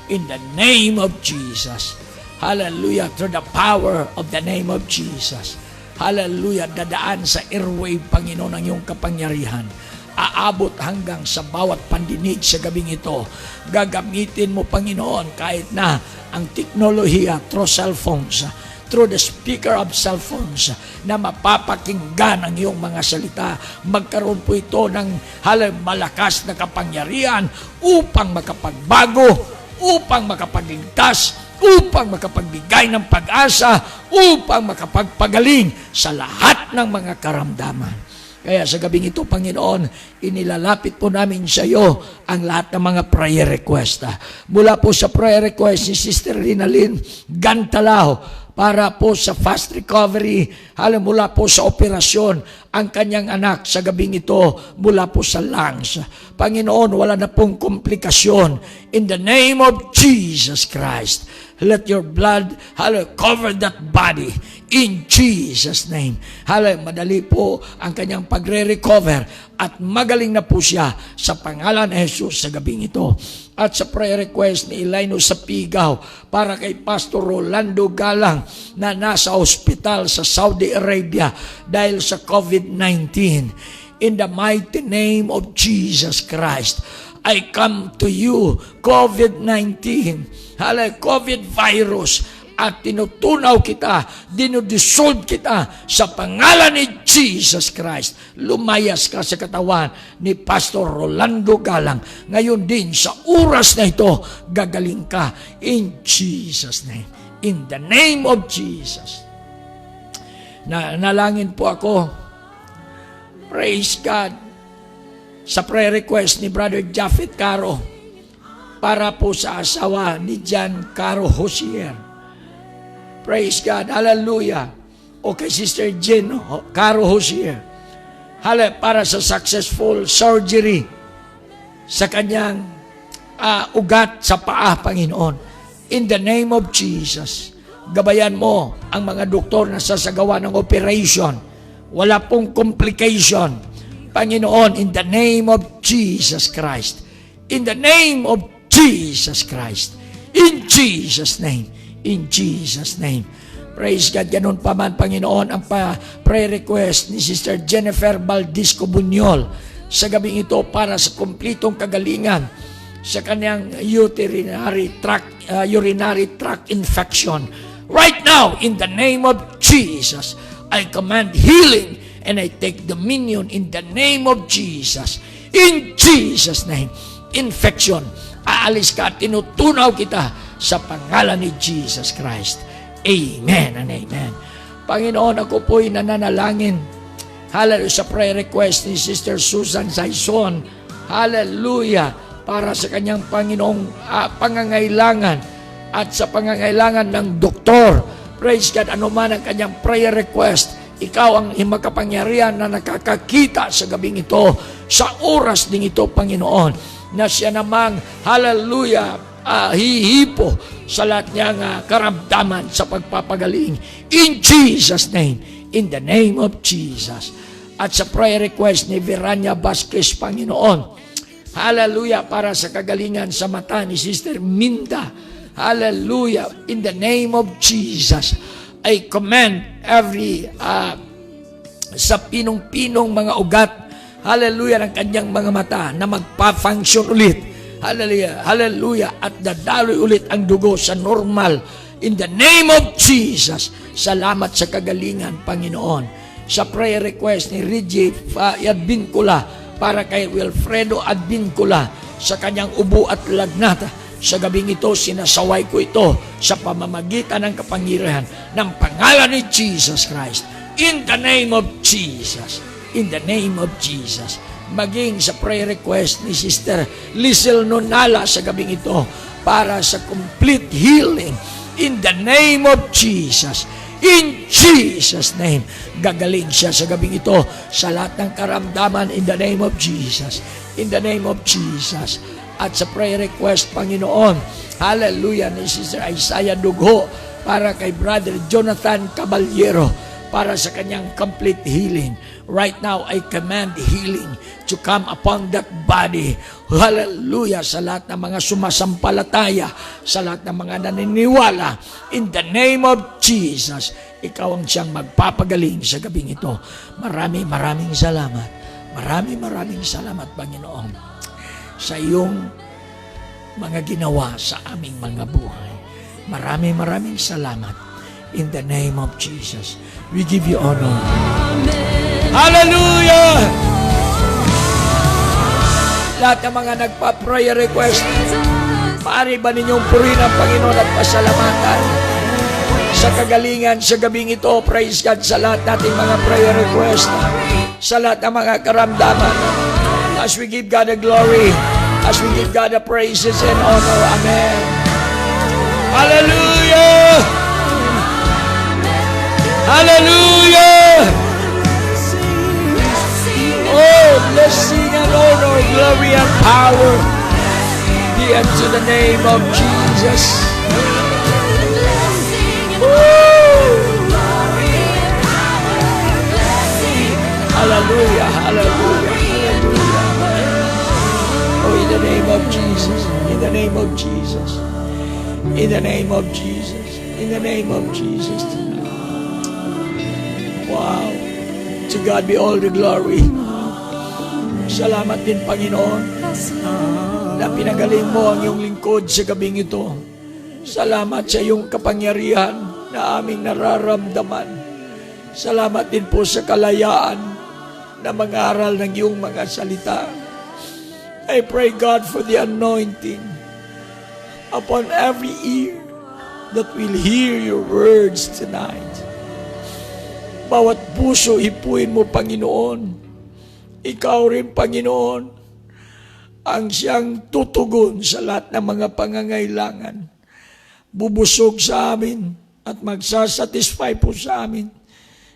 in the name of Jesus. Hallelujah, through the power of the name of Jesus. Hallelujah, dadaan sa airwave, Panginoon, ang iyong kapangyarihan. Aabot hanggang sa bawat pandinig sa gabing ito. Gagamitin mo, Panginoon, kahit na ang teknolohiya through cellphones, through the speaker of cell phones, na mapapakinggan ang iyong mga salita. Magkaroon po ito ng malakas na kapangyarihan upang makapagbago, upang makapagligtas, upang makapagbigay ng pag-asa, upang makapagpagaling sa lahat ng mga karamdaman. Kaya sa gabing ito, Panginoon, inilalapit po namin sa iyo ang lahat ng mga prayer request. Mula po sa prayer request ni Sister Rinalyn Gantalao, para po sa fast recovery, mula po sa operasyon, ang kanyang anak sa gabing ito, mula po sa lungs. Panginoon, wala na pong komplikasyon. In the name of Jesus Christ, let your blood, cover that body. In Jesus' name. Madali po ang kanyang pagre-recover at magaling na po siya sa pangalan ni Jesus sa gabing ito. At sa prayer request ni Elino Sapigaw para kay Pastor Rolando Galang na nasa ospital sa Saudi Arabia dahil sa COVID-19. In the mighty name of Jesus Christ, I come to you, COVID-19, COVID virus, at tinutunaw kita, dinudissolve kita sa pangalan ni Jesus Christ. Lumayas ka sa katawan ni Pastor Rolando Galang. Ngayon din, sa oras na ito, gagaling ka in Jesus' name. In the name of Jesus. Nalangin po ako. Praise God. Sa prayer request ni Brother Japheth Caro para po sa asawa ni John Caro Hosier. Praise God. Hallelujah. O kay Sister Jen Caro Hosier. Para sa successful surgery sa kanyang ugat sa paa, Panginoon. In the name of Jesus. Gabayan mo ang mga doktor na sasagawa ng operation. Wala pong complication. Panginoon, in the name of Jesus Christ. In the name of Jesus Christ. In Jesus' name. In Jesus' name. Praise God. Ganun pa man, Panginoon, ang prayer request ni Sister Jennifer Valdisco Bunyol sa gabing ito para sa kumplitong kagalingan sa kanyang urinary tract infection. Right now, in the name of Jesus, I command healing and I take dominion in the name of Jesus. In Jesus' name. Infection, aalis ka at tinutunaw kita sa pangalan ni Jesus Christ. Amen and amen. Panginoon, ako po'y nananalangin. Hallelujah, sa prayer request ni Sister Susan Saison. Hallelujah, para sa kanyang Panginoong pangangailangan at sa pangangailangan ng doktor. Praise God, anuman ang kanyang prayer request, ikaw ang makapangyarihan na nakakakita sa gabing ito, sa oras ding ito, Panginoon, na siya namang, hallelujah, hihipo sa lahat niyang karamdaman sa pagpapagaling. In Jesus' name. In the name of Jesus. At sa prayer request ni Verania Vasquez, Panginoon, hallelujah, para sa kagalingan sa mata ni Sister Minda. Hallelujah. In the name of Jesus, I command every sa pinong-pinong mga ugat, hallelujah, ng kanyang mga mata na magpa-function ulit. Hallelujah, hallelujah. At dadaloy ulit ang dugo sa normal. In the name of Jesus, salamat sa kagalingan, Panginoon. Sa prayer request ni Reggie Advincula para kay Wilfredo Advincula sa kanyang ubo at lagnat, sa gabing ito, sinasaway ko ito sa pamamagitan ng kapangyarihan ng pangalan ni Jesus Christ. In the name of Jesus. In the name of Jesus. Maging sa prayer request ni Sister Lizel Nonala sa gabing ito para sa complete healing. In the name of Jesus. In Jesus' name. Gagaling siya sa gabing ito sa lahat ng karamdaman in the name of Jesus. In the name of Jesus. At sa prayer request, Panginoon, hallelujah, ni Sister Isaiah Dugho para kay Brother Jonathan Caballero para sa kanyang complete healing. Right now, I command healing to come upon that body. Hallelujah, sa lahat ng mga sumasampalataya, sa lahat ng mga naniniwala. In the name of Jesus, ikaw ang siyang magpapagaling sa gabing ito. Maraming salamat. Maraming salamat, Panginoon, sa iyong mga ginawa sa aming mga buhay. Maraming salamat. In the name of Jesus, we give you honor. Amen. Hallelujah! Lahat ng mga nagpa-prayer request, maaari ba ninyong purihin ang Panginoon at pasalamatan sa kagalingan sa gabing ito? Praise God sa lahat nating mga prayer request, sa lahat ng mga karamdaman. As we give God the glory, as we give God the praises and honor. Amen. Hallelujah! Hallelujah! Oh, blessing and honor, glory and power be unto the name of Jesus. Woo! Hallelujah, hallelujah, hallelujah. Oh, in the name of Jesus, in the name of Jesus, in the name of Jesus, in the name of Jesus. Wow. To God be all the glory. Salamat din, Panginoon, na pinagaling mo ang iyong lingkod sa gabing ito. Salamat sa iyong kapangyarihan na aming nararamdaman. Salamat din po sa kalayaan na mangaral ng iyong mga salita. I pray, God, for the anointing upon every ear that will hear your words tonight. Bawat puso, hipuin mo, Panginoon. Ikaw rin, Panginoon, ang siyang tutugon sa lahat ng mga pangangailangan. Bubusog sa amin at magsasatisfy po sa amin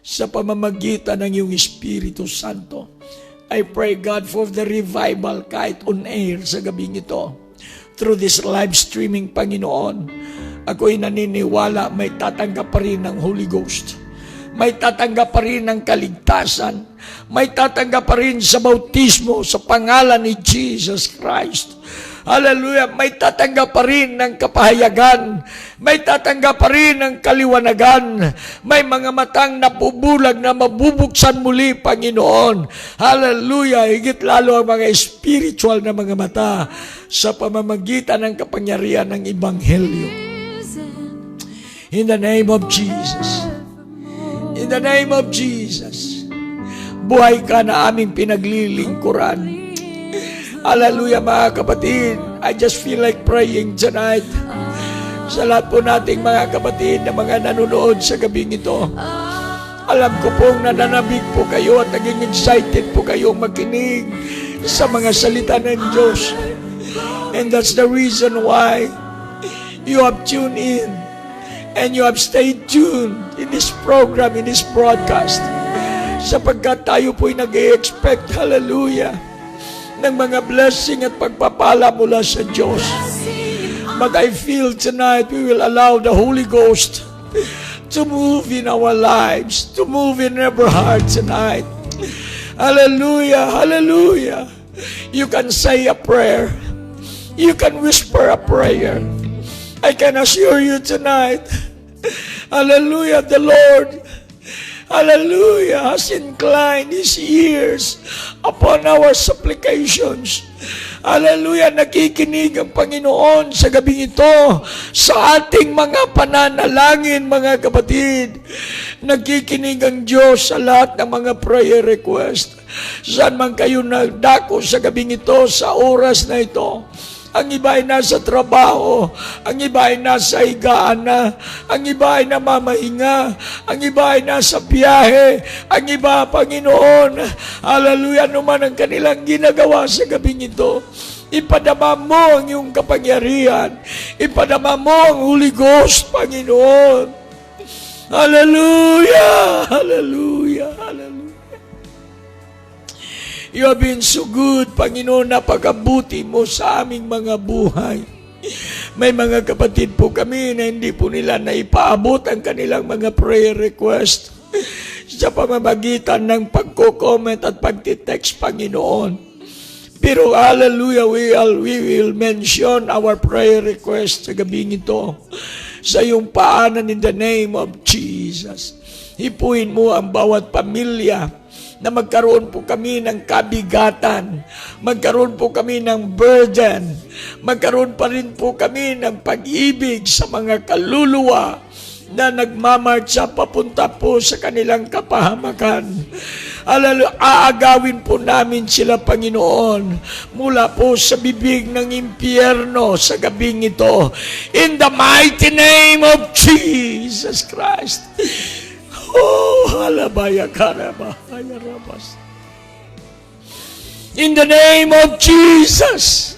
sa pamamagitan ng iyong Espiritu Santo. I pray, God, for the revival kahit on air sa gabing ito. Through this live streaming, Panginoon, ako'y naniniwala may tatanggap pa rin ng Holy Ghost. May tatanggap pa rin ng kaligtasan. May tatanggap pa rin sa bautismo sa pangalan ni Jesus Christ. Hallelujah. May tatanggap pa rin ng kapahayagan. May tatanggap pa rin ng kaliwanagan. May mga matang napubulag na mabubuksan muli, Panginoon. Hallelujah. Higit lalo ang mga spiritual na mga mata sa pamamagitan ng kapangyarihan ng Ebanghelyo. In the name of Jesus. In the name of Jesus. Buhay ka na aming pinaglilingkuran. Hallelujah, mga kapatid. I just feel like praying tonight. Sa lahat po nating mga kapatid na mga nanonood sa gabing ito. Alam ko pong nananabik po kayo at naging excited po kayong makinig sa mga salita ng Diyos. And that's the reason why you have tuned in. And you have stayed tuned in this program, in this broadcast. Sapagkat tayo po'y nag-i-expect, hallelujah, ng mga blessing at pagpapala mula sa Diyos. But I feel tonight we will allow the Holy Ghost to move in our lives, to move in every heart tonight. Hallelujah, hallelujah. You can say a prayer. You can whisper a prayer. I can assure you tonight, hallelujah, the Lord, hallelujah, has inclined His ears upon our supplications. Hallelujah, nakikinig ang Panginoon sa gabing ito sa ating mga pananalangin, mga kapatid. Nakikinig ang Diyos sa lahat ng mga prayer request. Saan man kayo nagdako sa gabing ito, sa oras na ito. Ang iba ay nasa trabaho, ang iba ay nasa higaan na, ang iba ay namamahinga, ang iba ay nasa biyahe, ang iba, Panginoon, hallelujah, naman ang kanilang ginagawa sa gabing ito. Ipadama mo ang iyong kapangyarihan, ipadama mo ang Holy Ghost, Panginoon. Hallelujah, hallelujah, hallelujah. You have been so good, Panginoon, napakabuti mo sa aming mga buhay. May mga kapatid po kami na hindi po nila naipaabot ang kanilang mga prayer request sa pamamagitan ng pagko-comment at pagtitext, Panginoon. Pero hallelujah, we will mention our prayer request sa gabing ito sa iyong paanan in the name of Jesus. Hipuin mo ang bawat pamilya na magkaroon po kami ng kabigatan, magkaroon po kami ng burden, magkaroon pa rin po kami ng pag-ibig sa mga kaluluwa na nagmamarcha papunta po sa kanilang kapahamakan. Aagawin po namin sila, Panginoon, mula po sa bibig ng impyerno sa gabing ito. In the mighty name of Jesus Christ. Oh, halabaya karabahaya rabas. In the name of Jesus,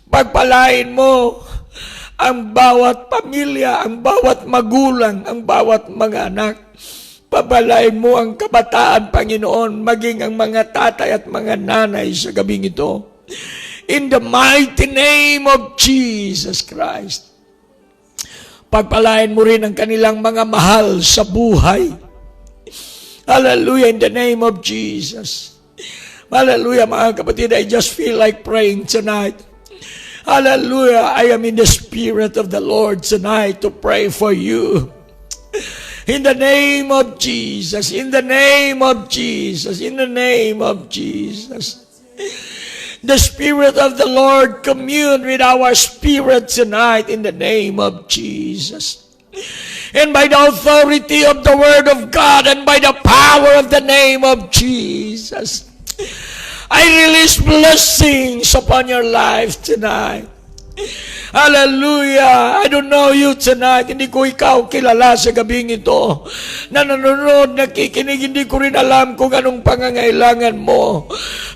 pagpalain mo ang bawat pamilya, ang bawat magulang, ang bawat mga anak. Pabalain mo ang kabataan, Panginoon, maging ang mga tatay at mga nanay sa gabing ito. In the mighty name of Jesus Christ. Pagpalain mo rin ang kanilang mga mahal sa buhay. Hallelujah, in the name of Jesus. Hallelujah, mga kapatid, I just feel like praying tonight. Hallelujah, I am in the Spirit of the Lord tonight to pray for you. In the name of Jesus, in the name of Jesus, in the name of Jesus. The Spirit of the Lord commune with our spirit tonight in the name of Jesus. And by the authority of the Word of God and by the power of the name of Jesus, I release blessings upon your life tonight. Hallelujah! I don't know you tonight. Hindi ko ikaw kilala sa gabing ito. Na nanonood, nakikinig, hindi ko rin alam kung anong pangangailangan mo.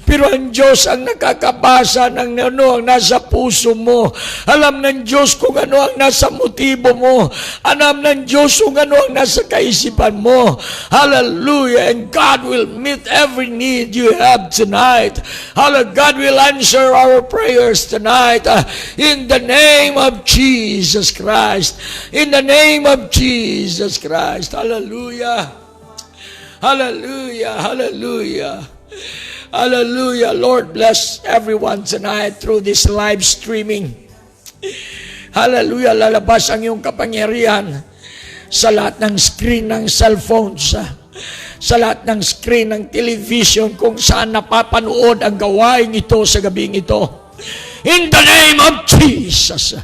Pero ang Diyos ang nakakabasa ng ano ang nasa puso mo. Alam ng Diyos kung ano ang nasa motibo mo. Alam ng Diyos kung ano ang nasa kaisipan mo. Hallelujah! And God will meet every need you have tonight. Hallelujah! God will answer our prayers tonight. In the name of Jesus Christ. In the name of Jesus Christ. Hallelujah. Hallelujah. Hallelujah. Hallelujah. Lord, bless everyone tonight through this live streaming. Hallelujah. Lalabas ang iyong kapangyarihan sa lahat ng screen ng cellphones, sa lahat ng screen ng television kung saan napapanood ang gawain ito sa gabing ito. In the name of Jesus,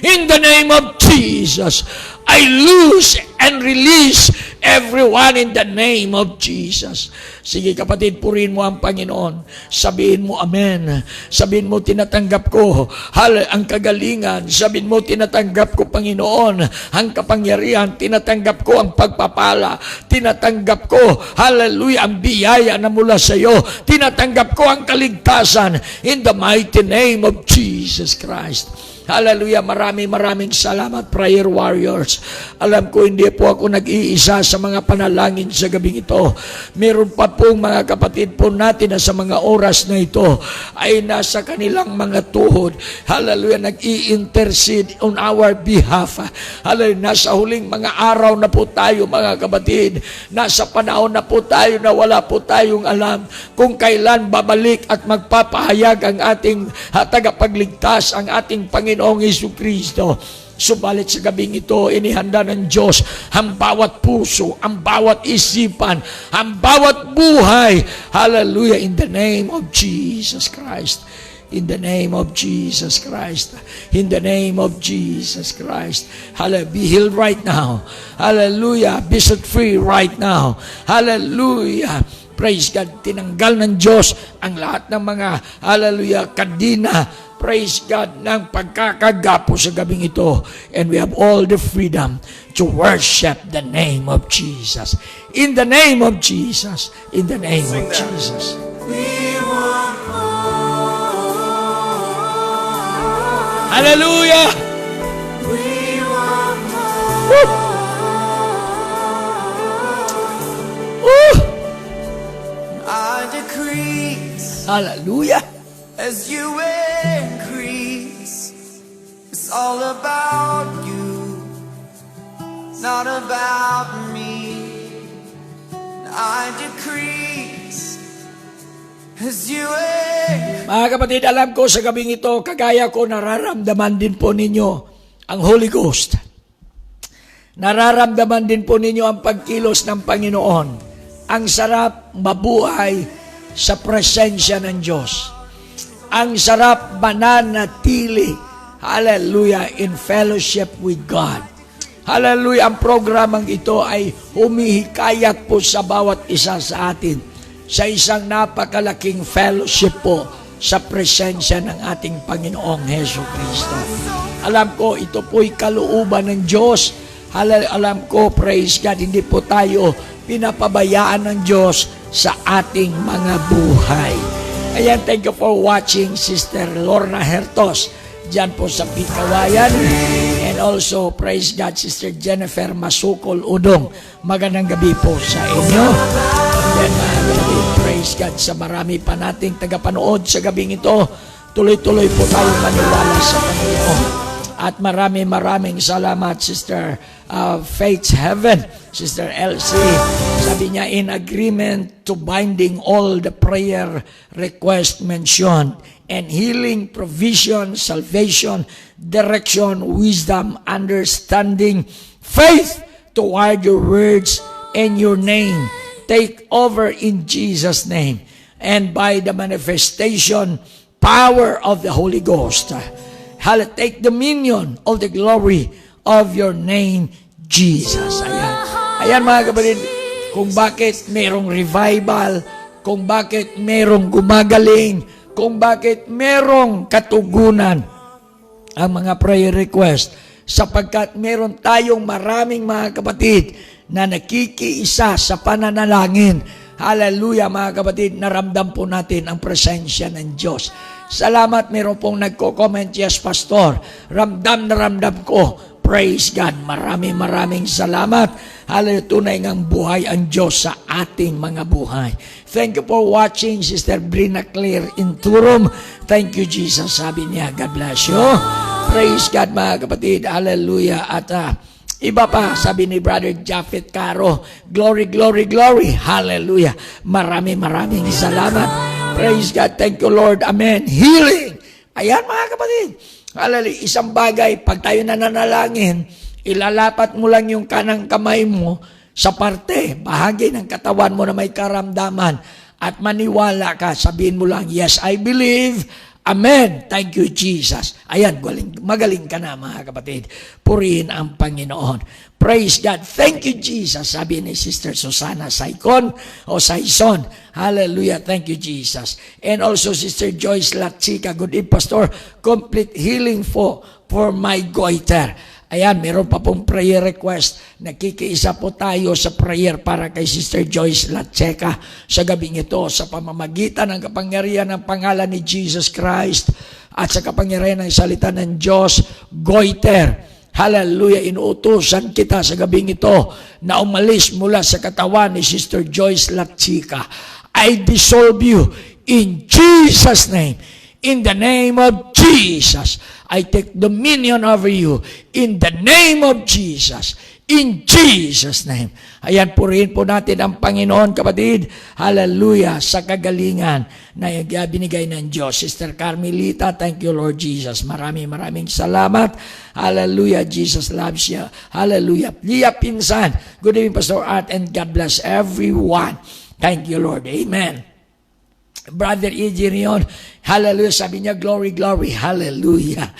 in the name of Jesus, I loose and release everyone in the name of Jesus. Sige kapatid, purihin mo ang Panginoon. Sabihin mo amen. Sabihin mo tinatanggap ko ang kagalingan. Sabihin mo tinatanggap ko, Panginoon, ang kapangyarihan. Tinatanggap ko ang pagpapala. Tinatanggap ko, hallelujah, ang biyaya na mula sa iyo. Tinatanggap ko ang kaligtasan in the mighty name of Jesus Christ. Hallelujah, maraming salamat, prayer warriors. Alam ko hindi po ako nag-iisa sa mga panalangin sa gabing ito. Meron pa pong mga kapatid po natin na sa mga oras na ito ay nasa kanilang mga tuhod. Hallelujah, nag-i-intercede on our behalf. Hallelujah, nasa huling mga araw na po tayo, mga kapatid. Nasa panahon na po tayo na wala po tayong alam kung kailan babalik at magpapahayag ang ating tagapagligtas, ang ating Panginoon Panginoong Jesucristo. Subalit sa gabing ito, inihanda ng Diyos ang bawat puso, ang bawat isipan, ang bawat buhay. Hallelujah, in the name of Jesus Christ. In the name of Jesus Christ. In the name of Jesus Christ. Hallelujah. Be healed right now. Hallelujah. Be set free right now. Hallelujah. Praise God. Tinanggal ng Diyos ang lahat ng mga, hallelujah, kadina. Praise God ng pagkakagapo sa gabing ito. And we have all the freedom to worship the name of Jesus. In the name of Jesus. In the name of Jesus. Hallelujah! Woo! Woo! I decrease Hallelujah! as you increase. It's all about you, not about me. I decrease as you increase. Mga kapatid, alam ko sa gabing ito, kagaya ko, nararamdaman din po ninyo ang Holy Ghost. Nararamdaman din po ninyo ang pagkilos ng Panginoon. Ang sarap mabuhay sa presensya ng Diyos. Ang sarap mananatili, hallelujah, in fellowship with God. Hallelujah, ang programang ito ay humihikayat po sa bawat isa sa atin sa isang napakalaking fellowship po sa presensya ng ating Panginoong Jesucristo. Alam ko, ito po'y kalooban ng Diyos. Alam ko, praise God, hindi po tayo pinapabayaan ng Diyos sa ating mga buhay. Ayan, thank you for watching, Sister Lorna Hertos, dyan po sa Pikawayan. And also, praise God, Sister Jennifer Masukol Udong. Magandang gabi po sa inyo. And praise God sa marami pa nating tagapanood sa gabing ito. Tuloy-tuloy po tayong maniwala sa Panginoon. At maraming salamat, Sister Faith's Heaven, Sister Elsie. Sabi niya, in agreement to binding all the prayer request mentioned and healing, provision, salvation, direction, wisdom, understanding, faith toward your words and your name. Take over in Jesus' name. And by the manifestation, power of the Holy Ghost, take dominion of the glory of your name, Jesus. Ayan. Ayan mga kapatid, kung bakit merong revival, kung bakit merong gumagaling, kung bakit merong katugunan ang mga prayer request, sapagkat meron tayong maraming mga kapatid na nakikiisa sa pananalangin. Hallelujah mga kapatid, naramdam po natin ang presensya ng Diyos. Salamat, meron pong nagko-comment, yes Pastor, ramdam na ramdam ko. Praise God, maraming salamat. Hallelujah, tunay ngang buhay ang Diyos sa ating mga buhay. Thank you for watching, Sister Brina Claire Inturum. Thank you Jesus, sabi niya, God bless you. Praise God mga kapatid, hallelujah. At iba pa, sabi ni Brother Japheth Caro, glory, glory, glory, hallelujah. Maraming salamat. Praise God, thank you Lord, amen. Healing. Ayan mga kapatid, hallelujah. Isang bagay, pag tayo nananalangin, ilalapat mo lang yung kanang kamay mo sa parte, bahagi ng katawan mo na may karamdaman, at maniwala ka, sabihin mo lang, yes, I believe, amen. Thank you, Jesus. Ayan, magaling ka na mga kapatid. Purihin ang Panginoon. Praise God. Thank you, Jesus. Sabi ni Sister Susana Saicon o Saison. Hallelujah. Thank you, Jesus. And also Sister Joyce Lachica. Good evening, Pastor. Complete healing for my goiter. Ayan, meron pa pong prayer request. Nakikiisa po tayo sa prayer para kay Sister Joyce Lacheca sa gabing ito sa pamamagitan ng kapangyarihan ng pangalan ni Jesus Christ at sa kapangyarihan ng salita ng Diyos, goiter. Hallelujah, inuutusan kita sa gabing ito na umalis mula sa katawan ni Sister Joyce Lachica. I dissolve you in Jesus' name. In the name of Jesus, I take dominion over you. In the name of Jesus. In Jesus' name. Ayan, purihin po natin ang Panginoon, kapatid. Hallelujah, sa kagalingan na binigay ng Diyos. Sister Carmelita, thank you, Lord Jesus. Maraming salamat. Hallelujah, Jesus loves you. Hallelujah. Lia Pinsan, good evening, Pastor Art, and God bless everyone. Thank you, Lord. Amen. Brother E.G. Rion, hallelujah, sabi niya, glory, glory, hallelujah.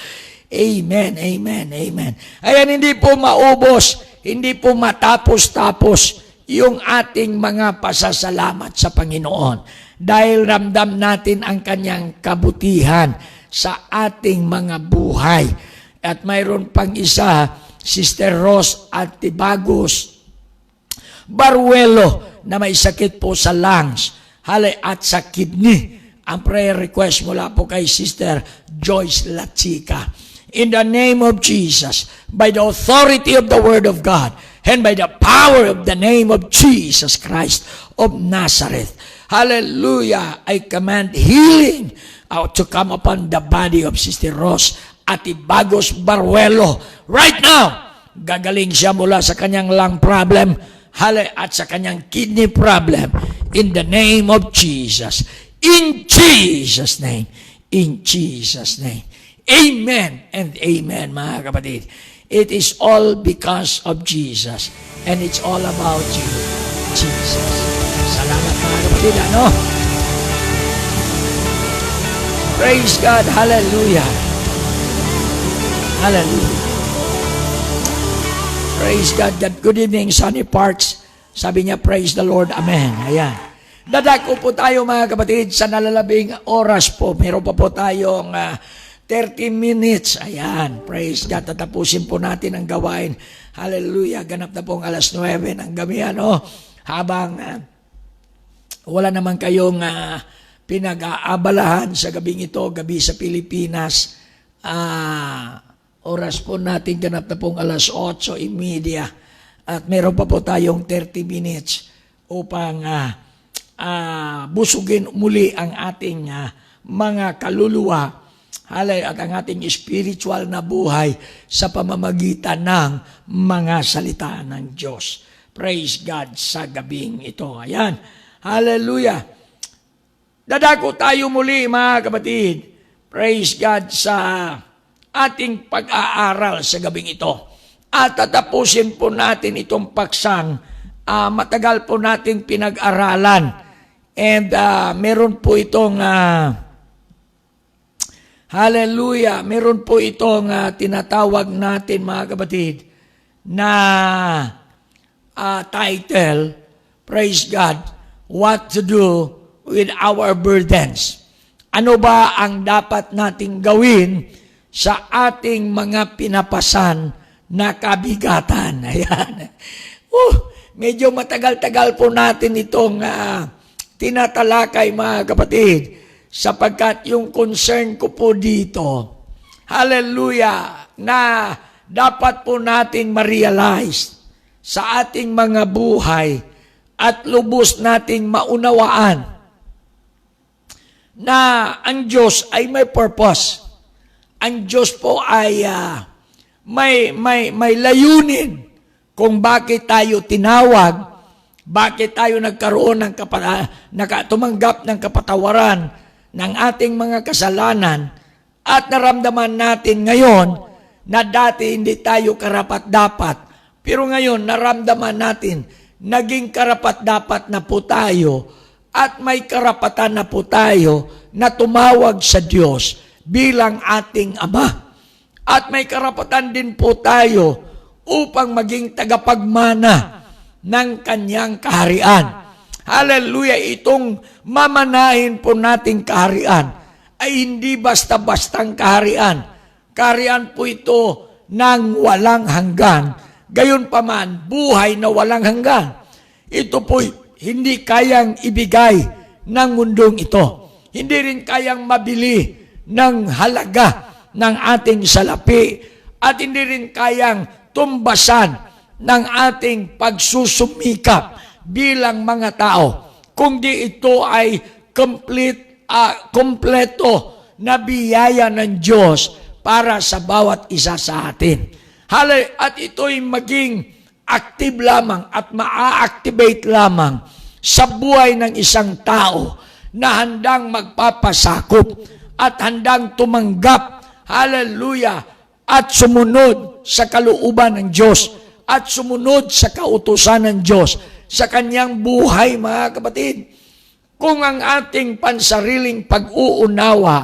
Amen, amen, amen. Ayan, hindi po maubos, hindi po matapos-tapos yung ating mga pasasalamat sa Panginoon. Dahil ramdam natin ang kanyang kabutihan sa ating mga buhay. At mayroon pang isa, Sister Rose Antibagos Baruelo, na may sakit po sa lungs, at sa kidney. Ang prayer request mula po kay Sister Joyce Lachica. In the name of Jesus, by the authority of the Word of God, and by the power of the name of Jesus Christ of Nazareth, hallelujah, I command healing to come upon the body of Sister Rose Antibagos Baruelo. Right now, gagaling siya mula sa kanyang lung problem, at sa kanyang kidney problem, in the name of Jesus. In Jesus' name. In Jesus' name. Amen and amen, mga kapatid. It is all because of Jesus. And it's all about you, Jesus. Salamat, mga kapatid. Praise God. Hallelujah. Hallelujah. Praise God. Good evening, Sunny Parks. Sabi niya, praise the Lord. Amen. Ayan. Dadako po tayo, mga kapatid, sa nalalabing oras po. Meron pa po tayong 30 minutes. Ayan. Praise God. Tatapusin po natin ang gawain. Hallelujah. Ganap na pong 9:00 ng gabi. Habang wala naman kayong pinag-aabalahan sa gabing ito, gabi sa Pilipinas, oras po natin ganap na pong 8:30 at meron pa po tayong 30 minutes upang busugin muli ang ating mga kaluluwa at ang ating spiritual na buhay sa pamamagitan ng mga salita ng Diyos. Praise God sa gabing ito. Ayan. Hallelujah. Dadako tayo muli, mga kapatid. Praise God sa ating pag-aaral sa gabing ito. At tatapusin po natin itong paksang matagal po nating pinag-aralan. And meron po itong hallelujah, meron po itong tinatawag natin, mga kapatid, na title, praise God, what to do with our burdens. Ano ba ang dapat nating gawin sa ating mga pinapasan na kabigatan? Ayan. Medyo matagal-tagal po natin itong tinatalakay, mga kapatid, sapagkat yung concern ko po dito, hallelujah, na dapat po nating ma-realize sa ating mga buhay at lubos nating maunawaan na ang Diyos ay may purpose. Ang Diyos po ay may layunin kung bakit tayo tinawag, bakit tayo nagkaroon ng tumanggap ng kapatawaran ng ating mga kasalanan, at naramdaman natin ngayon na dati hindi tayo karapat-dapat, pero ngayon naramdaman natin naging karapat-dapat na po tayo at may karapatan na po tayo na tumawag sa Diyos bilang ating Ama. At may karapatan din po tayo upang maging tagapagmana ng Kanyang kaharian. Hallelujah! Itong mamanahin po nating kaharian ay hindi basta-bastang kaharian. Kaharian po ito ng walang hanggan. Gayunpaman, buhay na walang hanggan. Ito po'y hindi kayang ibigay ng mundong ito. Hindi rin kayang mabili ng halaga ng ating salapi at hindi rin kayang tumbasan ng ating pagsusumikap bilang mga tao. Kung di ito ay kompleto na biyaya ng Diyos para sa bawat isa sa atin. At ito'y maging active lamang at maa-activate lamang sa buhay ng isang tao na handang magpapasakop at handang tumanggap, hallelujah, at sumunod sa kalooban ng Diyos at sumunod sa kautusan ng Diyos sa kanyang buhay, mga kapatid. Kung ang ating pansariling pag-uunawa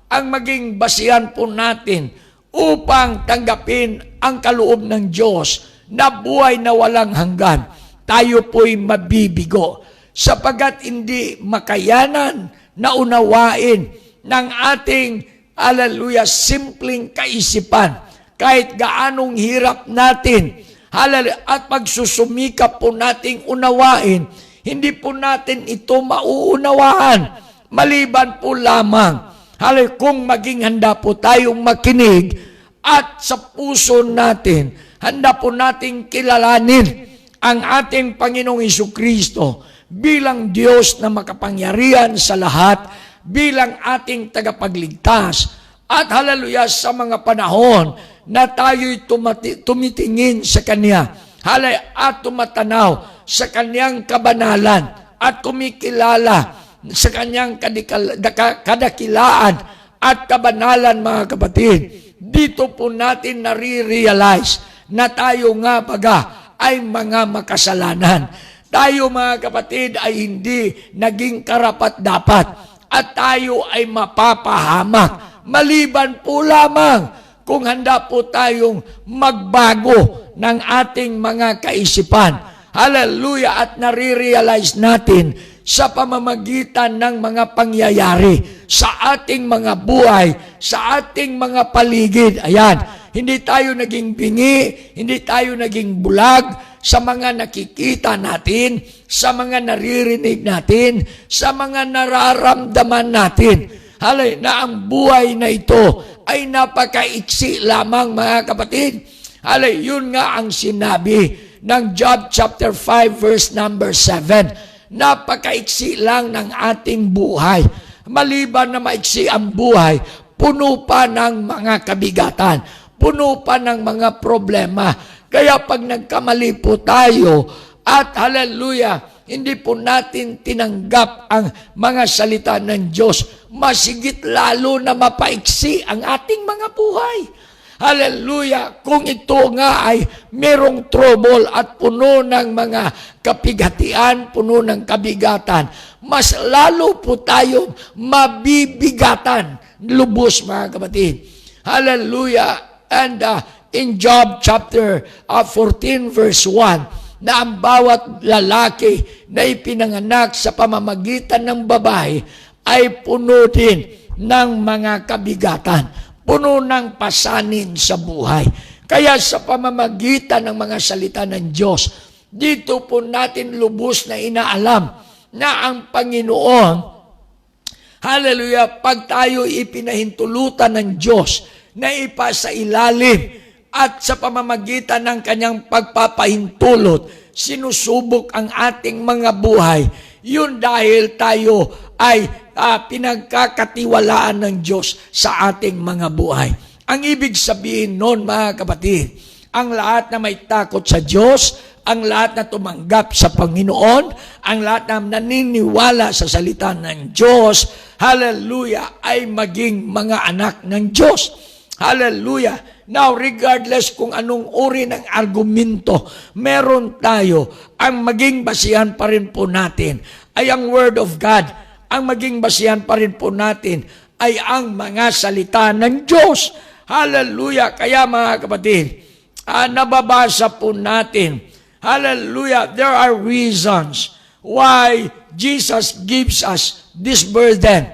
ang maging basihan po natin upang tanggapin ang kaloob ng Diyos na buhay na walang hanggan, tayo po'y mabibigo sapagat hindi makayanan na unawain ng ating, hallelujah, simpleng kaisipan. Kahit gaanong hirap natin, hallelujah, at pagsusumikap po nating unawain, hindi po natin ito mauunawaan. Maliban po lamang, hallelujah, kung maging handa po tayong makinig at sa puso natin, handa po nating kilalanin ang ating Panginoong Jesucristo bilang Diyos na makapangyarihan sa lahat, bilang ating tagapagligtas. At hallelujah, sa mga panahon na tayo'y tumitingin sa Kanya, hallelujah, at tumatanaw sa Kanyang kabanalan at kumikilala sa Kanyang kadakilaan at kabanalan, mga kapatid, dito po natin nare-realize na tayo nga baga ay mga makasalanan. Tayo, mga kapatid, ay hindi naging karapat-dapat at tayo ay mapapahamak. Maliban po lamang kung handa po tayong magbago ng ating mga kaisipan. Hallelujah! At nare-realize natin sa pamamagitan ng mga pangyayari sa ating mga buhay, sa ating mga paligid. Ayan, hindi tayo naging bingi, hindi tayo naging bulag sa mga nakikita natin, sa mga naririnig natin, sa mga nararamdaman natin. Halay, na ang buhay na ito ay napakaiksi lamang, mga kapatid. Halay, yun nga ang sinabi ng Job chapter 5 verse number 7. Napakaiksi lang ng ating buhay. Maliban na maiksi ang buhay, puno pa ng mga kabigatan, puno pa ng mga problema. Kaya pag nagkamali po tayo at hallelujah, hindi po natin tinanggap ang mga salita ng Diyos, masigit lalo na mapaiksi ang ating mga buhay. Hallelujah! Kung ito nga ay merong trouble at puno ng mga kapighatian, puno ng kabigatan, mas lalo po tayo mabibigatan, lubos, mga kapatid. Hallelujah! And in Job chapter 14 verse 1, na ang bawat lalaki na ipinanganak sa pamamagitan ng babae ay puno din ng mga kabigatan, puno ng pasanin sa buhay. Kaya sa pamamagitan ng mga salita ng Diyos, dito po natin lubos na inaalam na ang Panginoon, hallelujah, pag tayo ipinahintulutan ng Diyos na ipasa ilalim at sa pamamagitan ng kanyang pagpapahintulot, sinusubok ang ating mga buhay. Yun dahil tayo ay pinagkakatiwalaan ng Diyos sa ating mga buhay. Ang ibig sabihin noon, mga kapatid, ang lahat na may takot sa Diyos, ang lahat na tumanggap sa Panginoon, ang lahat na naniniwala sa salita ng Diyos, hallelujah, ay maging mga anak ng Diyos. Hallelujah. Now, regardless kung anong uri ng argumento meron tayo, ang maging basihan pa rin po natin ay ang Word of God. Ang maging basihan pa rin po natin ay ang mga salita ng Diyos. Hallelujah. Kaya, mga kapatid, nababasa po natin, hallelujah, there are reasons why Jesus gives us this burden.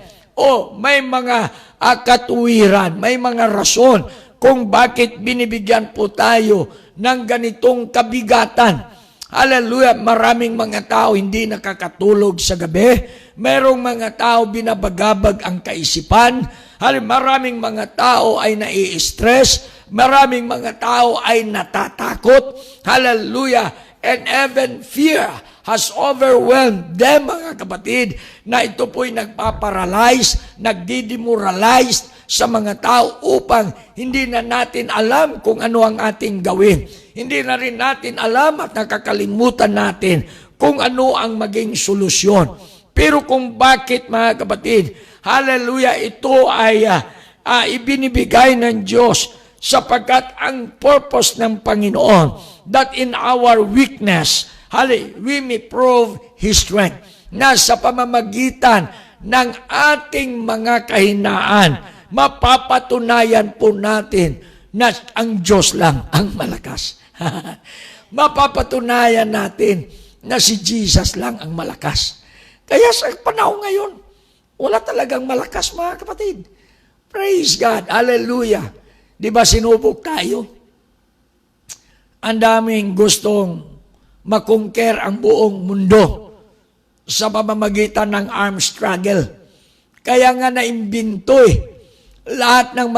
May mga katuwiran, may mga rason kung bakit binibigyan po tayo ng ganitong kabigatan. Hallelujah, maraming mga tao hindi nakakatulog sa gabi. Merong mga tao binabagabag ang kaisipan. Maraming mga tao ay nai-stress. Maraming mga tao ay natatakot. Hallelujah, and even fear has overwhelmed them, mga kapatid, na ito po'y nagpaparalyze, nagdidemoralize, sa mga tao upang hindi na natin alam kung ano ang ating gawin. Hindi na rin natin alam at nakakalimutan natin kung ano ang maging solusyon. Pero kung bakit, mga kapatid, hallelujah, ito ay ibinibigay ng Diyos sapagkat ang purpose ng Panginoon that in our weakness, we may prove His strength. Na sa pamamagitan ng ating mga kahinaan, mapapatunayan po natin na ang Diyos lang ang malakas. Mapapatunayan natin na si Jesus lang ang malakas. Kaya sa panahon ngayon, wala talagang malakas, mga kapatid. Praise God. Hallelujah. Di ba sinubok tayo? Ang daming gustong makongker ang buong mundo sa pamamagitan ng armed struggle. Kaya nga naimbento lahat ng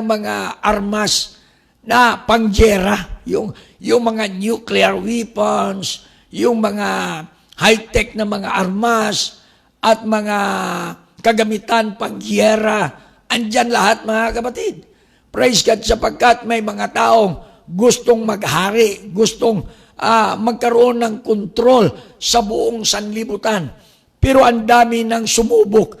mga armas na panggera, yung mga nuclear weapons, yung mga high-tech na mga armas at mga kagamitan panggera, andyan lahat, mga kapatid. Praise God, sapagkat may mga taong gustong maghari, gustong magkaroon ng kontrol sa buong sanlibutan. Pero ang dami ng sumubok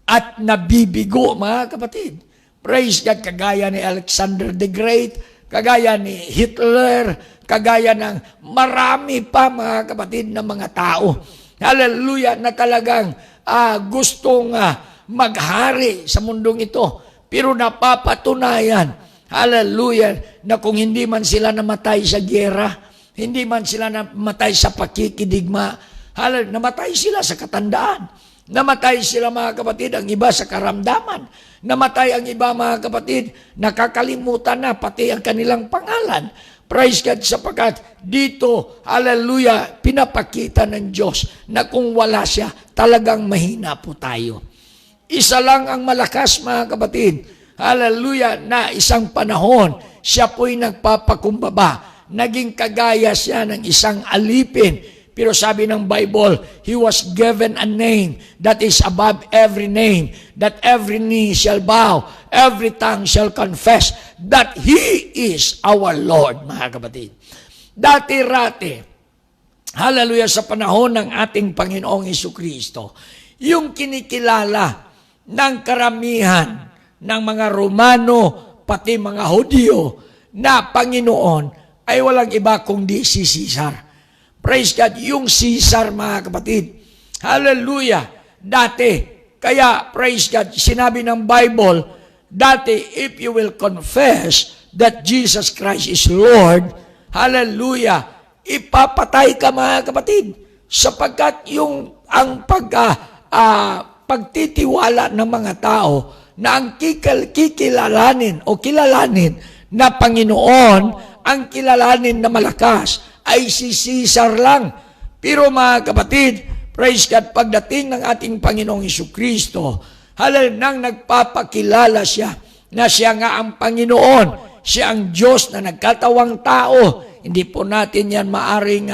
at nabibigo, mga kapatid. Praise God, kagaya ni Alexander the Great, kagaya ni Hitler, kagaya ng marami pa, mga kapatid, na mga tao. Hallelujah, na talagang gustong maghari sa mundong ito. Pero napapatunayan, hallelujah, na kung hindi man sila namatay sa giyera, hindi man sila namatay sa pakikidigma, namatay sila sa katandaan, namatay sila, mga kapatid, ang iba sa karamdaman, namatay ang iba, mga kapatid, nakakalimutan na pati ang kanilang pangalan. Praise God, sapagkat dito, hallelujah, pinapakita ng Diyos na kung wala siya, talagang mahina po tayo. Isa lang ang malakas, mga kapatid, hallelujah, na isang panahon, siya po'y nagpapakumbaba. Naging kagaya siya ng isang alipin. Pero sabi ng Bible, He was given a name that is above every name, that every knee shall bow, every tongue shall confess that He is our Lord, mga kapatid. Dati-rati, hallelujah, sa panahon ng ating Panginoong Jesucristo, yung kinikilala ng karamihan ng mga Romano, pati mga Hudyo, na Panginoon, ay walang iba kundi si Caesar. Praise God, yung Caesar, mga kapatid. Hallelujah. Dati, kaya praise God, sinabi ng Bible, dati, if you will confess that Jesus Christ is Lord, hallelujah, ipapatay ka, mga kapatid. Sapagkat ang pagtitiwala ng mga tao na ang kilalanin na Panginoon, ang kilalanin na malakas ay si Caesar lang. Pero, mga kapatid, praise God, pagdating ng ating Panginoong Jesucristo, nang nagpapakilala siya na siya nga ang Panginoon, siya ang Diyos na nagkatawang tao. Hindi po natin yan maaring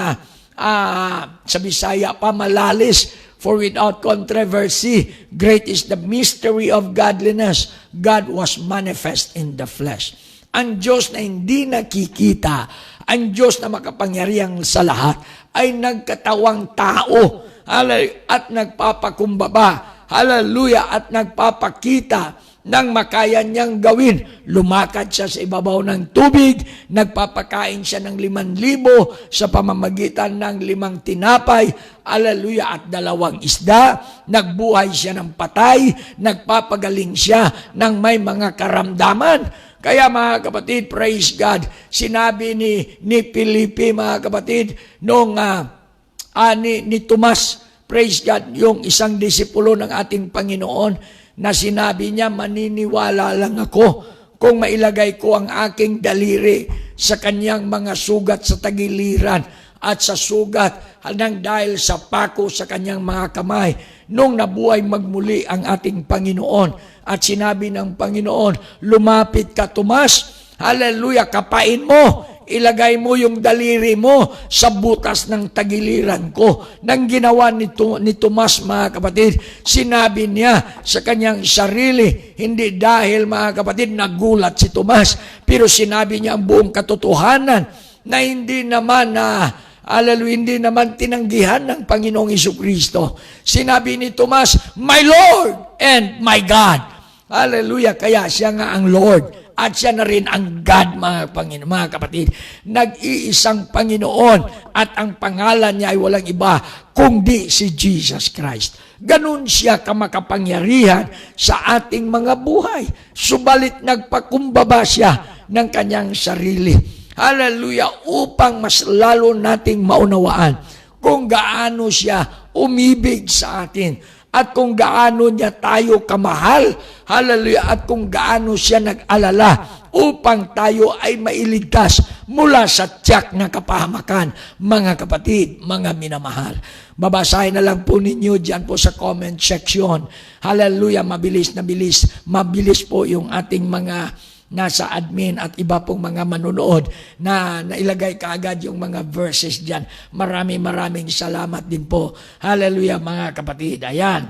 sa Bisaya pa malalis, for without controversy, great is the mystery of godliness. God was manifest in the flesh. Ang Diyos na hindi nakikita, ang Diyos na makapangyarihan sa lahat, ay nagkatawang tao at nagpapakumbaba, hallelujah, at nagpapakita ng makaya niyang gawin. Lumakad siya sa ibabaw ng tubig, nagpapakain siya ng 5,000 sa pamamagitan ng 5 tinapay, hallelujah, at 2 isda, nagbuhay siya ng patay, nagpapagaling siya ng may mga karamdaman. Kaya, mga kapatid, praise God, sinabi ni Felipe, mga kapatid, ni Tomas, praise God, yung isang disipulo ng ating Panginoon, na sinabi niya, maniniwala lang ako kung mailagay ko ang aking daliri sa kanyang mga sugat sa tagiliran at sa sugat ng dahil sa pako sa kanyang mga kamay. Nung nabuhay magmuli ang ating Panginoon, at sinabi ng Panginoon, lumapit ka, Tomas, hallelujah, kapain mo ilagay mo yung daliri mo sa butas ng tagiliran ko. Nang ginawa ni Tomas, mga kapatid, sinabi niya sa kanyang sarili, hindi dahil, mga kapatid, nagulat si Tomas, pero sinabi niya ang buong katotohanan na hindi naman hindi naman tinanggihan ng Panginoong Jesucristo. Sinabi ni Tomas, "My Lord and my God." Hallelujah. Kaya siya nga ang Lord at siya na rin ang God, mga kapatid. Nag-iisang Panginoon at ang pangalan niya ay walang iba kundi si Jesus Christ. Ganun siya kamakapangyarihan sa ating mga buhay. Subalit nagpakumbaba siya ng kanyang sarili. Hallelujah. Upang mas lalo nating maunawaan kung gaano siya umibig sa atin. At kung gaano niya tayo kamahal, hallelujah, at kung gaano siya nag-alala upang tayo ay mailigtas mula sa tiyak na kapahamakan, mga kapatid, mga minamahal. Babasahin na lang po ninyo dyan po sa comment section. Hallelujah, mabilis po yung ating mga nasa admin at iba pong mga manunood na nailagay kaagad yung mga verses dyan. Maraming salamat din po. Hallelujah, mga kapatid. Ayan.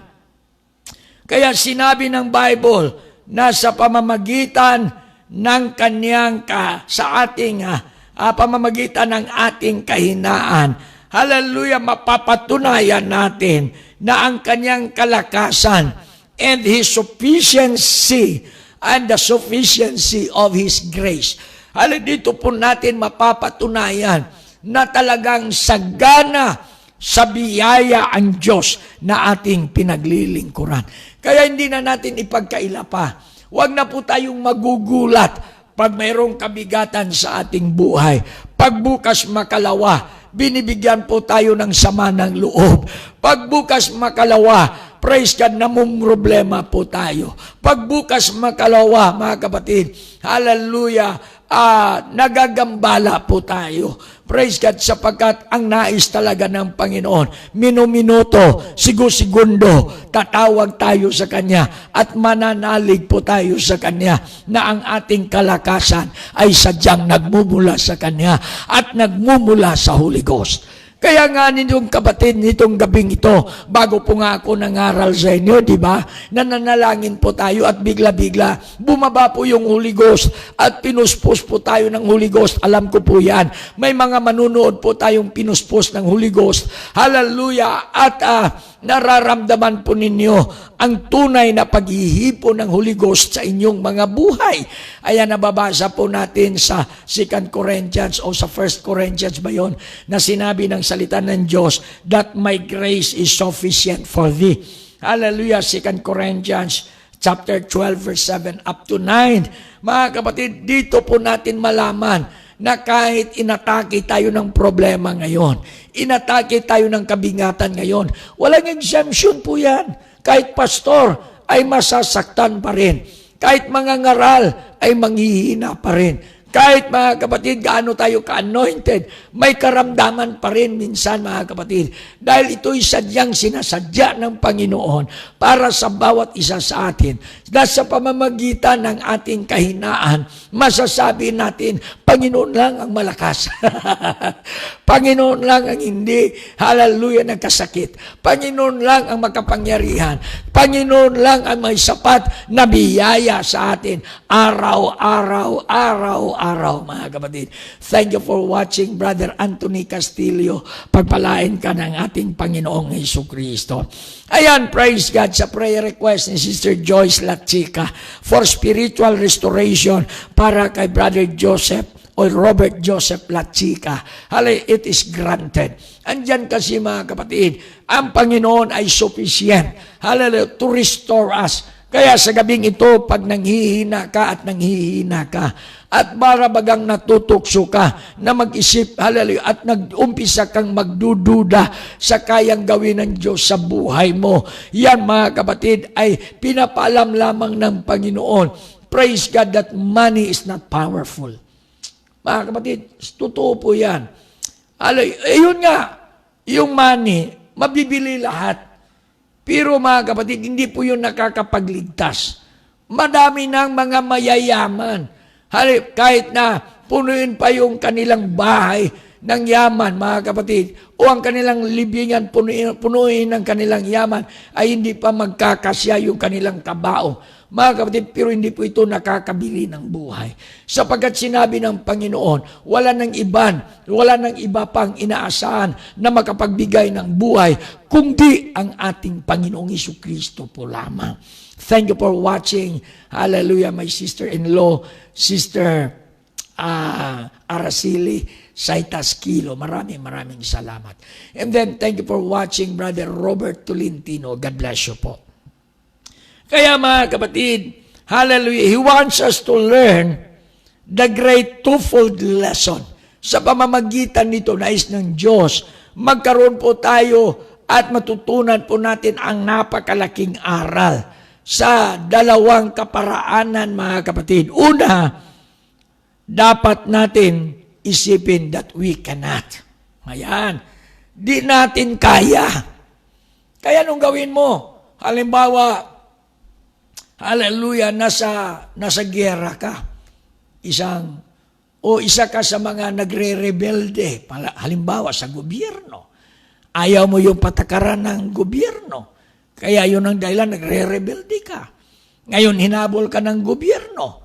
Kaya sinabi ng Bible na sa pamamagitan ng kanyang pamamagitan ng ating kahinaan, hallelujah, mapapatunayan natin na ang kanyang kalakasan and His sufficiency and the sufficiency of His grace. Dito po natin mapapatunayan na talagang sagana sa biyaya ang Diyos na ating pinaglilingkuran. Kaya hindi na natin ipagkaila pa. Huwag na po tayong magugulat pag mayroong kabigatan sa ating buhay. Pagbukas makalawa, binibigyan po tayo ng sama ng loob. Pagbukas makalawa, praise God, namumroblema po tayo. Pagbukas makalawa, mga kapatid, hallelujah, nagagambala po tayo. Praise God, sapagkat ang nais talaga ng Panginoon, minuto, segundo, tatawag tayo sa Kanya at mananalig po tayo sa Kanya na ang ating kalakasan ay sadyang nagmumula sa Kanya at nagmumula sa Holy Ghost. Kaya nga ninyong kapatid, nitong gabing ito, bago po nga ako nangaral sa inyo, di ba? Nananalangin po tayo at bigla-bigla, bumaba po yung Holy Ghost at pinuspos po tayo ng Holy Ghost. Alam ko po yan. May mga manunood po tayong pinuspos ng Holy Ghost. Hallelujah! At nararamdaman po ninyo ang tunay na paghihipo ng Holy Ghost sa inyong mga buhay. Ayan, nababasa po natin sa 2 Corinthians o sa 1 Corinthians ba yun, na sinabi ng salita ng Diyos, that my grace is sufficient for thee. Hallelujah, 2 Corinthians chapter 12 verse 7 up to 9. Mga kapatid, dito po natin malaman na kahit inatake tayo ng problema ngayon, inatake tayo ng kabingatan ngayon, walang exemption po yan. Kahit pastor ay masasaktan pa rin. Kahit mga ngaral ay manghihina pa rin. Kahit mga kapatid, gaano tayo ka-anointed, may karamdaman pa rin minsan, mga kapatid. Dahil ito'y sadyang sinasadya ng Panginoon para sa bawat isa sa atin. Dahil sa pamamagitan ng ating kahinaan, masasabi natin, Panginoon lang ang malakas. Panginoon lang ang hindi, hallelujah, nagkasakit. Panginoon lang ang makapangyarihan. Panginoon lang ang may sapat na biyaya sa atin. Araw-araw, mga kapatid. Thank you for watching, Brother Anthony Castillo. Pagpalain ka ng ating Panginoong Jesucristo. Ayan, praise God, sa prayer request ni Sister Joyce Lachica for spiritual restoration para kay Brother Joseph o Robert Joseph Lachica. It is granted. Andyan kasi, mga kapatid, ang Panginoon ay sufficient. Hallelujah, to restore us. Kaya sa gabing ito, pag nanghihina ka at marabagang natutukso ka na mag-isip, hallelujah, at nag-umpisa kang magdududa sa kayang gawin ng Diyos sa buhay mo, yan, mga kapatid, ay pinapaalam lamang ng Panginoon. Praise God that money is not powerful. Mga kapatid, totoo po yan. Yun nga, yung money, mabibili lahat. Pero mga kapatid, hindi po yun nakakapagligtas. Madami ng mga mayayaman. Kahit na punuin pa yung kanilang bahay ng yaman, mga kapatid, o ang kanilang libingan punuin ng kanilang yaman, ay hindi pa magkakasya yung kanilang kabao. Mga kapatid, pero hindi po ito nakakabili ng buhay. Sapagkat sinabi ng Panginoon, wala nang iba pang inaasahan na makapagbigay ng buhay, kundi ang ating Panginoong Jesucristo po lamang. Thank you for watching. Hallelujah, my sister-in-law, Sister Araceli Saitas Kilo. Maraming salamat. And then, thank you for watching, Brother Robert Tolentino. God bless you po. Kaya mga kapatid, hallelujah, He wants us to learn the great twofold lesson. Sa pamamagitan nito, nais ng Diyos, magkaroon po tayo at matutunan po natin ang napakalaking aral sa dalawang kaparaanan, mga kapatid. Una, dapat natin isipin that we cannot. Ayan, di natin kaya. Kaya nung gawin mo, halimbawa, hallelujah, nasa giyera ka. Isa ka sa mga nagre-rebelde, halimbawa sa gobyerno. Ayaw mo yung patakaran ng gobyerno. Kaya yun ang dahilan, nagre-rebelde ka. Ngayon, hinabol ka ng gobyerno.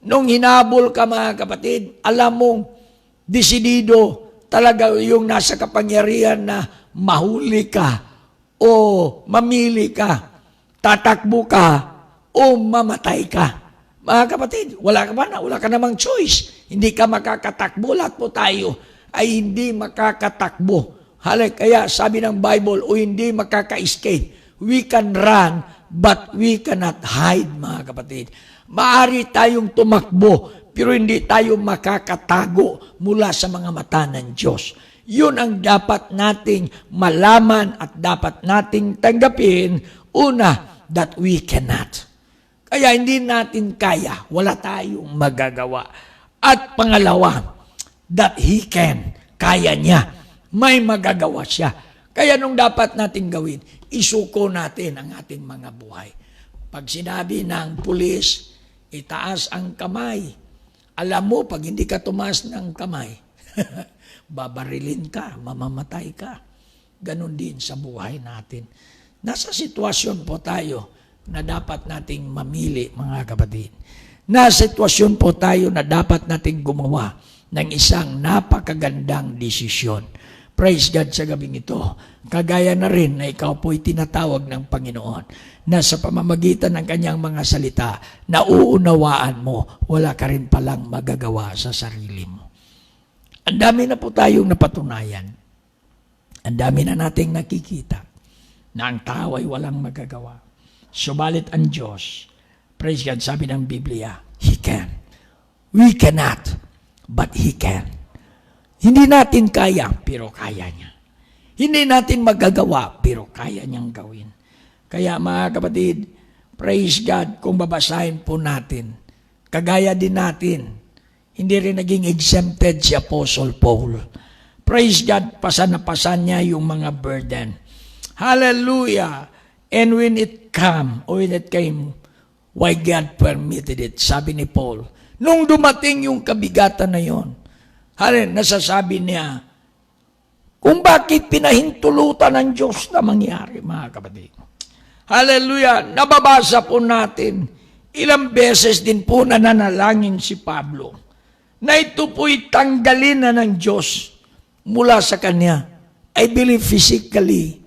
Nung hinabol ka, mga kapatid, alam mong desidido talaga yung nasa kapangyarihan na mahuli ka o mamili ka, tatakbo ka, o mamatay ka. Mga kapatid, wala ka namang choice. Hindi ka makakatakbo. Lahat po tayo ay hindi makakatakbo. Kaya sabi ng Bible, o hindi makaka-escape. We can run, but we cannot hide, mga kapatid. Maaari tayong tumakbo, pero hindi tayo makakatago mula sa mga mata ng Diyos. Yun ang dapat nating malaman at dapat nating tanggapin. Una, that we cannot. Kaya hindi natin kaya, wala tayong magagawa. At pangalawa, that He can, kaya niya, may magagawa siya. Kaya nung dapat natin gawin, isuko natin ang ating mga buhay. Pag sinabi ng pulis, itaas ang kamay. Alam mo, pag hindi ka tumaas ng kamay, babarilin ka, mamamatay ka. Ganon din sa buhay natin. Nasa sitwasyon po tayo na dapat nating mamili, mga kapatid. Nasa sitwasyon po tayo na dapat nating gumawa ng isang napakagandang desisyon. Praise God sa gabing ito. Kagaya na rin na ikaw po'y tinatawag ng Panginoon na sa pamamagitan ng kanyang mga salita, nauunawaan mo, wala ka rin palang magagawa sa sarili mo. Ang dami na po tayong napatunayan. Ang dami na nating nakikita na ang tao ay walang magagawa. Subalit ang Diyos, praise God, sabi ng Biblia, He can. We cannot, but He can. Hindi natin kaya, pero kaya niya. Hindi natin magagawa, pero kaya niyang gawin. Kaya mga kapatid, praise God, kung babasahin po natin, kagaya din natin, hindi rin naging exempted si Apostle Paul. Praise God, pasan na pasan niya yung mga burden. Hallelujah! And when it came, why God permitted it? Sabi ni Paul, nung dumating yung kabigatan na yon, nasasabi niya, kung bakit pinahintulutan ng Diyos na mangyari, mga kapatid. Hallelujah! Nababasa po natin, ilang beses din po nananalangin si Pablo, na ito po'y tanggalin na ng Diyos mula sa kanya. I believe physically,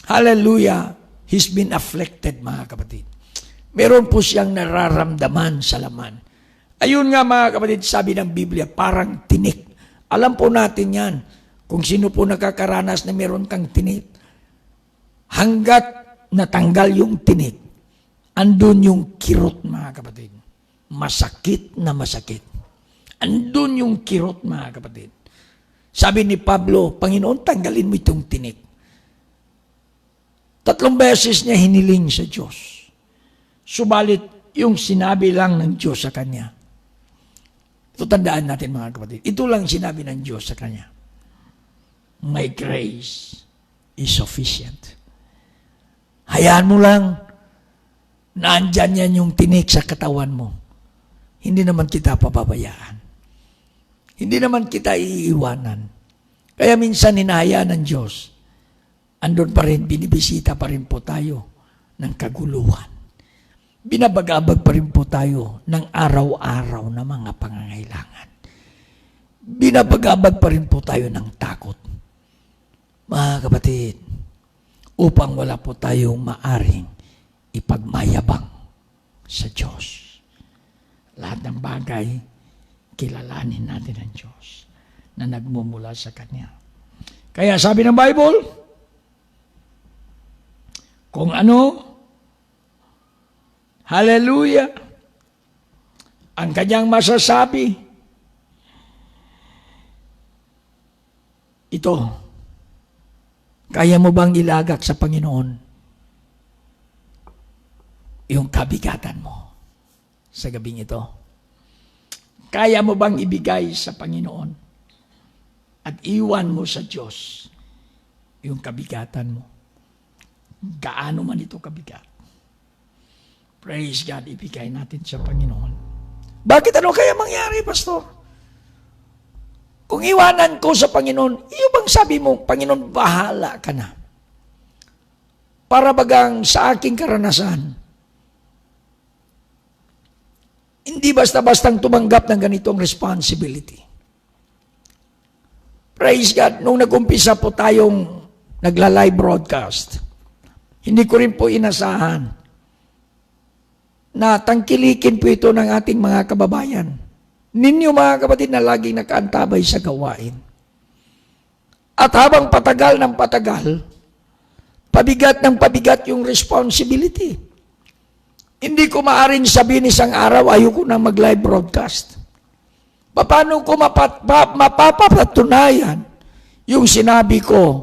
hallelujah, he's been afflicted, mga kapatid. Meron po siyang nararamdaman sa laman. Ayun nga, mga kapatid, sabi ng Biblia, parang tinik. Alam po natin yan. Kung sino po nakakaranas na meron kang tinik. Hanggat natanggal yung tinik, andun yung kirot, mga kapatid. Masakit na masakit. Andun yung kirot, mga kapatid. Sabi ni Pablo, Panginoon, tanggalin mo itong tinik. 3 beses niya hiniling sa Diyos. Subalit, yung sinabi lang ng Diyos sa kanya. Ito tandaan natin, mga kapatid. Ito lang sinabi ng Diyos sa kanya. My grace is sufficient. Hayaan mo lang na andyan yan yung tinik sa katawan mo. Hindi naman kita pababayaan. Hindi naman kita iiwanan. Kaya minsan hinahayaan ng Diyos. Andun pa rin, binibisita pa rin po tayo ng kaguluhan. Binabagabag pa rin po tayo ng araw-araw na mga pangangailangan. Binabagabag pa rin po tayo ng takot. Mga kapatid, upang wala po tayong maaring ipagmayabang sa Diyos. Lahat ng bagay, kilalanin natin ang Diyos na nagmumula sa Kanya. Kaya sabi ng Bible, kung ano, hallelujah, ang Kanyang masasabi, ito, kaya mo bang ilagak sa Panginoon yung kabigatan mo sa gabing ito? Kaya mo bang ibigay sa Panginoon at iwan mo sa Diyos yung kabigatan mo? Gaano man ito kabigat? Praise God, ibigay natin sa Panginoon. Bakit ano kaya mangyari, Pastor? Kung iwanan ko sa Panginoon, iyo bang sabi mo, Panginoon, bahala ka na. Para bagang sa aking karanasan, hindi basta-bastang tumanggap ng ganitong responsibility. Praise God, nung nag-umpisa po tayong nagla-live broadcast, hindi ko rin po inasahan na tangkilikin po ito ng ating mga kababayan. Ninyo mga kapatid na laging nakaantabay sa gawain. At habang patagal ng patagal, pabigat ng pabigat yung responsibility. Hindi ko maaring sabihin isang araw, ayoko na mag-live broadcast. Paano ko mapapatunayan yung sinabi ko,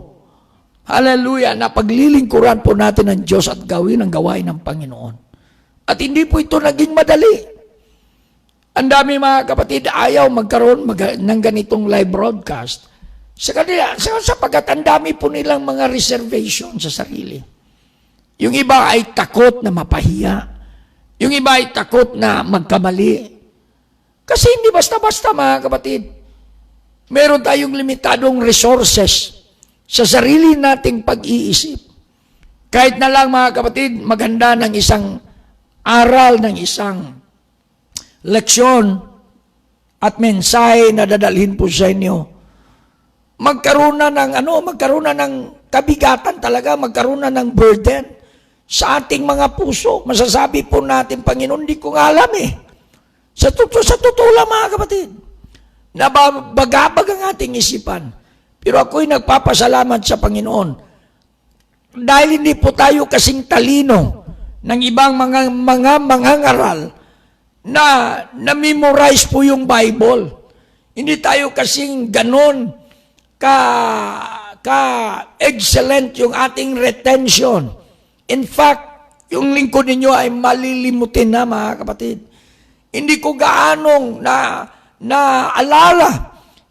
hallelujah, na paglilingkuran po natin ng Diyos at gawin ang gawain ng Panginoon. At hindi po ito naging madali. Ang dami mga kapatid ayaw magkaroon ng ganitong live broadcast sa kanila, sapagkat ang dami po nilang mga reservation sa sarili. Yung iba ay takot na mapahiya. Yung iba ay takot na magkamali. Kasi hindi basta-basta mga kapatid. Meron tayong limitadong resources sa sarili nating pag-iisip. Kahit na lang mga kapatid, maganda ng isang aral, ng isang leksyon at mensahe na dadalhin po sa inyo. Magkaroon na ng kabigatan talaga, magkaroon na ng burden sa ating mga puso. Masasabi po natin, Panginoon, hindi ko nga alam eh. Sa totoo lang mga kapatid, nabagabag ang ating isipan. Pero ako'y nagpapasalamat sa Panginoon dahil hindi po tayo kasing talino ng ibang mga mangangaral na na-memorize po yung Bible. Hindi tayo kasing ganon ka-excellent yung ating retention. In fact, yung lingkod ninyo ay malilimutin na mga kapatid. Hindi ko gaanong naalala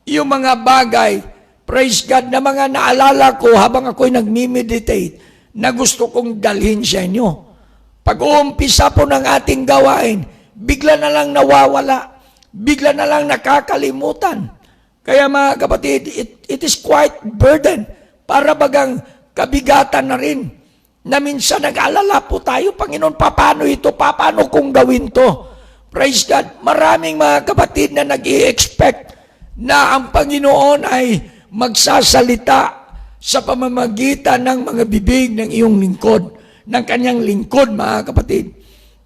yung mga bagay, praise God, na mga naalala ko habang ako'y nagmi-meditate na gusto kong dalhin sa inyo. Pag-uumpisa po ng ating gawain, bigla na lang nawawala, bigla na lang nakakalimutan. Kaya mga kapatid, it is quite burden, para bagang kabigatan na rin, na minsan nag-alala po tayo, Panginoon, paano ito, paano kong gawin to? Praise God, maraming mga kapatid na nag-i-expect na ang Panginoon ay magsasalita sa pamamagitan ng mga bibig ng iyong lingkod, ng kanyang lingkod mga kapatid.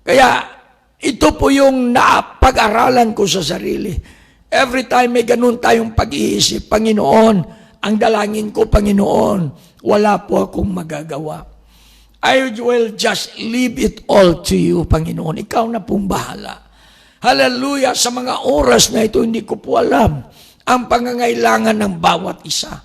Kaya ito po yung napag-aralan ko sa sarili. Every time may ganun tayong pag-iisip, Panginoon, ang dalangin ko, Panginoon, wala po akong magagawa. I will just leave it all to you, Panginoon. Ikaw na pong bahala. Hallelujah, sa mga oras na ito, hindi ko po alam ang pangangailangan ng bawat isa.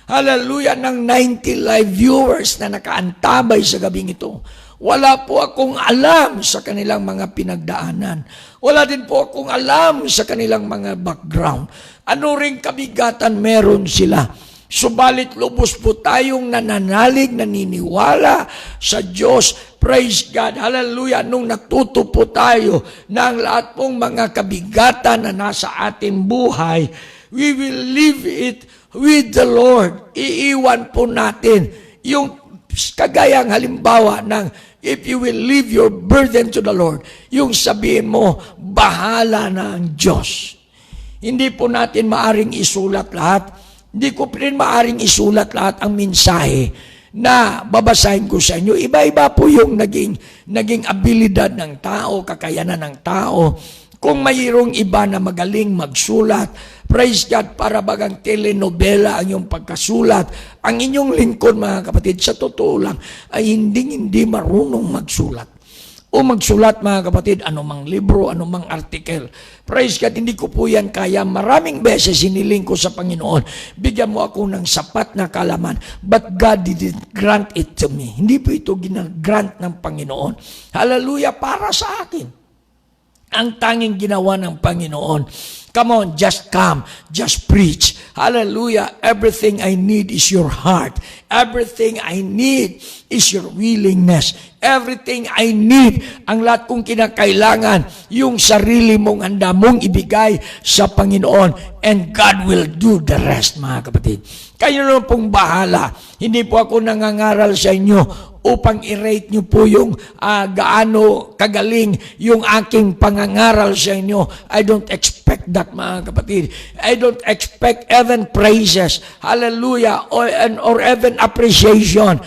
Hallelujah, ng 90 live viewers na nakaantabay sa gabing ito. Wala po akong alam sa kanilang mga pinagdaanan. Wala din po akong alam sa kanilang mga background. Ano ring kabigatan meron sila. Subalit lubos po tayong nananalig, naniniwala sa Diyos. Praise God. Hallelujah. Nung natuto po tayo ng lahat pong mga kabigatan na nasa ating buhay, We will leave it with the Lord. Iiwan po natin yung kagayang halimbawa ng if you will leave your burden to the Lord, yung sabihin mo, bahala na ang Diyos. Hindi po natin maaring isulat lahat. Hindi ko rin maaring isulat lahat ang mensahe na babasahin ko sa inyo. Iba-iba po yung naging abilidad ng tao, kakayanan ng tao. Kung mayroong iba na magaling magsulat, praise God, para bagang telenovela ang iyong pagkasulat. Ang inyong lingkod, mga kapatid, sa totoo lang, ay hindi marunong magsulat. O magsulat, mga kapatid, anumang libro, anumang artikel. Praise God, hindi ko po yan kaya. Maraming beses hiniling ko sa Panginoon, bigyan mo ako ng sapat na kaalaman. But God didn't grant it to me. Hindi po ito ginagrant ng Panginoon. Hallelujah, para sa akin. Ang tanging ginawa ng Panginoon, come on, just come, just preach. Hallelujah. Everything I need is your heart. Everything I need is your willingness. Everything I need, ang lahat kong kinakailangan, yung sarili mong handa mong ibigay sa Panginoon, and God will do the rest, mga kapatid. Kayo naman pong bahala. Hindi po ako nangangaral sa inyo upang i-rate nyo po yung gaano kagaling yung aking pangangaral sa inyo. I don't expect that, mga kapatid. I don't expect even praises. Hallelujah. Or even appreciation.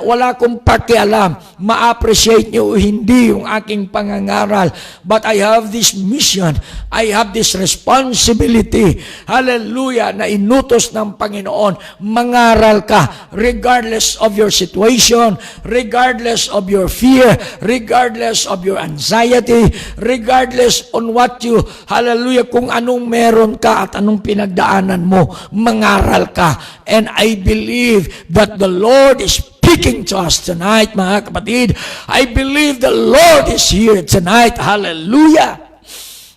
Wala akong pakialam. Ma-appreciate nyo o hindi yung aking pangangaral. But I have this mission. I have this responsibility. Hallelujah. Na inutos ng Panginoon. Mangaral ka regardless of your situation, regardless of your fear, regardless of your anxiety, regardless on what you, hallelujah, kung anong meron ka at anong pinagdaanan mo, mangaral ka. And I believe that the Lord is speaking to us tonight, mga kapatid. I believe the Lord is here tonight. Hallelujah.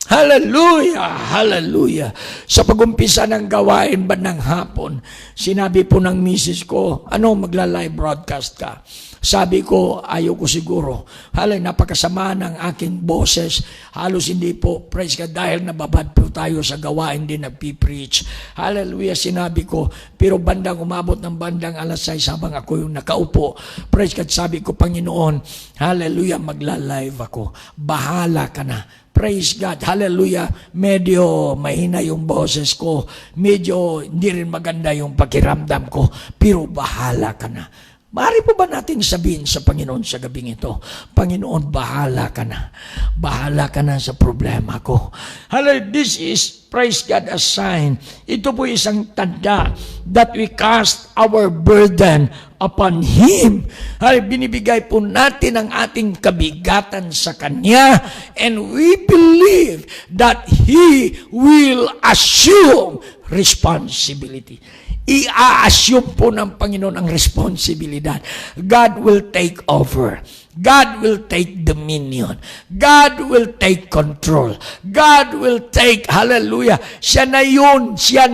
Hallelujah! Hallelujah! Sa pag-umpisa ng gawain ba ng hapon, sinabi po ng misis ko, magla-live broadcast ka? Sabi ko, ayaw ko siguro. Napakasama ng aking boses. Halos hindi po, praise God, dahil nababad po tayo sa gawain din nagpipreach. Hallelujah, sinabi ko. Pero umabot ng bandang alas 6 habang ako yung nakaupo. Praise God, sabi ko, Panginoon, hallelujah, magla-live ako. Bahala ka na. Praise God. Hallelujah. Medyo mahina yung boses ko. Medyo hindi rin maganda yung pakiramdam ko. Pero bahala ka na. Maaari po ba natin sabihin sa Panginoon sa gabing ito, Panginoon, bahala ka na. Bahala ka na sa problema ko. Hallelujah. This is, praise God, a sign. Ito po isang tanda that we cast our burden upon Him. Binibigay po natin ang ating kabigatan sa Kanya, and we believe that He will assume responsibility. I-assume po ng Panginoon ang responsibilidad. God will take over. God will take dominion. God will take control. God will take, hallelujah, siya na yun, siya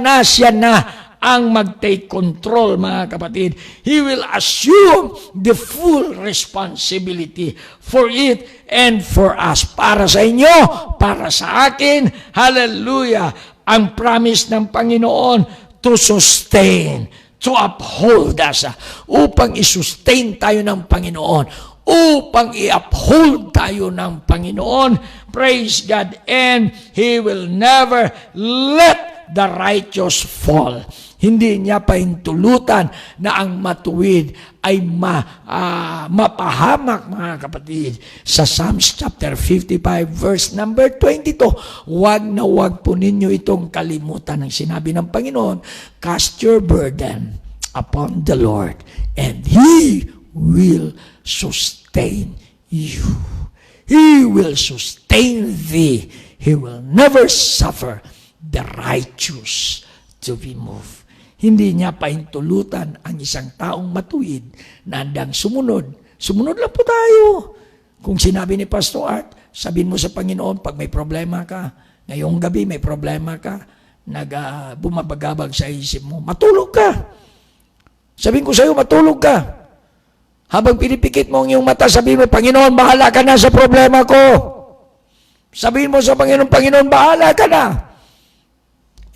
na ang mag-take control, mga kapatid. He will assume the full responsibility for it and for us. Para sa inyo, para sa akin, hallelujah, ang promise ng Panginoon to sustain, to uphold us, upang i-sustain tayo ng Panginoon, upang i-uphold tayo ng Panginoon. Praise God. And He will never let the righteous fall. Hindi niya pahintulutan na ang matuwid ay mapahamak, mga kapatid. Sa Psalms chapter 55 verse number 22, wag po ninyo itong kalimutan ng sinabi ng Panginoon, cast your burden upon the Lord and He will sustain you. He will sustain thee. He will never suffer the righteous to be moved. Hindi niya pahintulutan ang isang taong matuwid na handang sumunod. Sumunod lang po tayo. Kung sinabi ni Pastor Art, sabihin mo sa Panginoon, pag may problema ka, ngayong gabi may problema ka, bumabagabag sa isip mo, matulog ka. Sabihin ko sa iyo, matulog ka. Habang pinipikit mo ang iyong mata, sabihin mo, Panginoon, bahala ka na sa problema ko. Sabihin mo sa Panginoon, Panginoon, bahala ka na.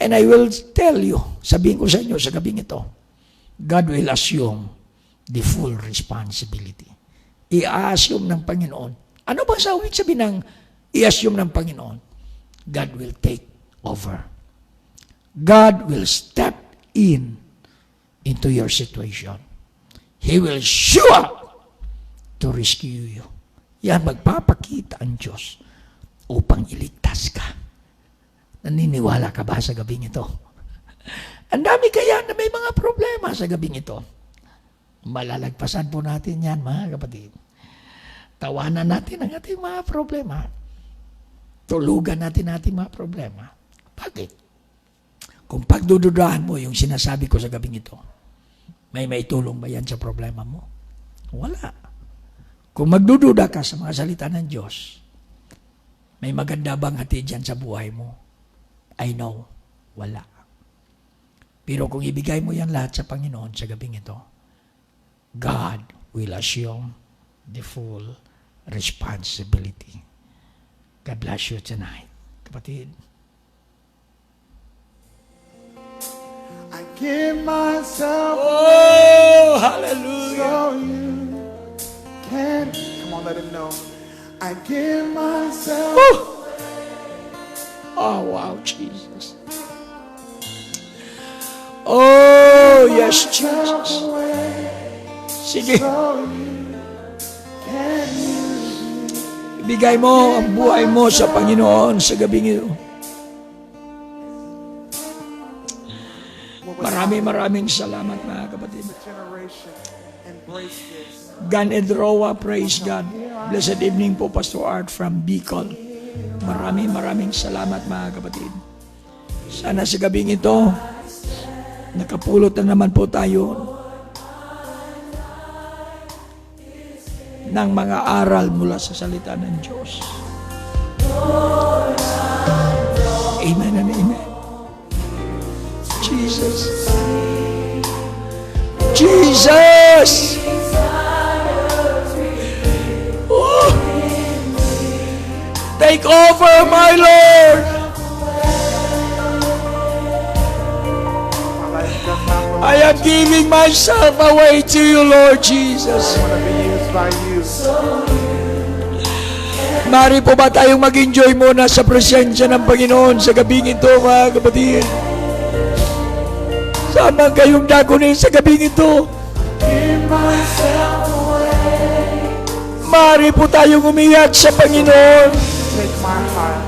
And I will tell you, sabihin ko sa inyo sa gabing ito, God will assume the full responsibility. I-assume ng Panginoon. Ano ba sa ibig sabihin ng i-assume ng Panginoon? God will take over. God will step into your situation. He will show up to rescue you. Yan, magpapakita ang Diyos upang iligtas ka. Naniniwala ka ba sa gabing ito? Ang dami kaya na may mga problema sa gabing ito. Malalagpasan po natin yan, mga kapatid. Tawanan natin ang ating mga problema. Tulugan natin ating mga problema. Bakit? Kung pagdududahan mo yung sinasabi ko sa gabing ito, may maitulong ba yan sa problema mo? Wala. Kung magdududa ka sa mga salita ng Diyos, may maganda bang hatid dyan sa buhay mo? I know, wala. Pero kung ibigay mo yan lahat sa Panginoon sa gabing ito, God will assume the full responsibility. God bless you tonight, kapatid. I give myself Oh, hallelujah. so you can. Come on, let him know. I give myself. Oh, wow, Jesus. Oh, yes, Jesus. Sige. Ibigay mo ang buhay mo sa Panginoon sa gabing ito. Maraming salamat, mga kapatid. Gan Edroa, praise God. Blessed evening po, Pastor Art from Bicol. Maraming salamat, mga kapatid. Sana sa gabing ito, nakapulot na naman po tayo ng mga aral mula sa salita ng Diyos. Amen and amen. Jesus. Jesus! Oh. Take over, my Lord! I am giving myself away to you, Lord Jesus. I want to be used by you. Mari po ba tayong mag-enjoy muna sa presensya ng Panginoon sa gabing ito, mga kapatid? Saan man kayong dakunin sa gabing ito? Give myself away. Mari po tayong umiyak sa Panginoon. Take my heart.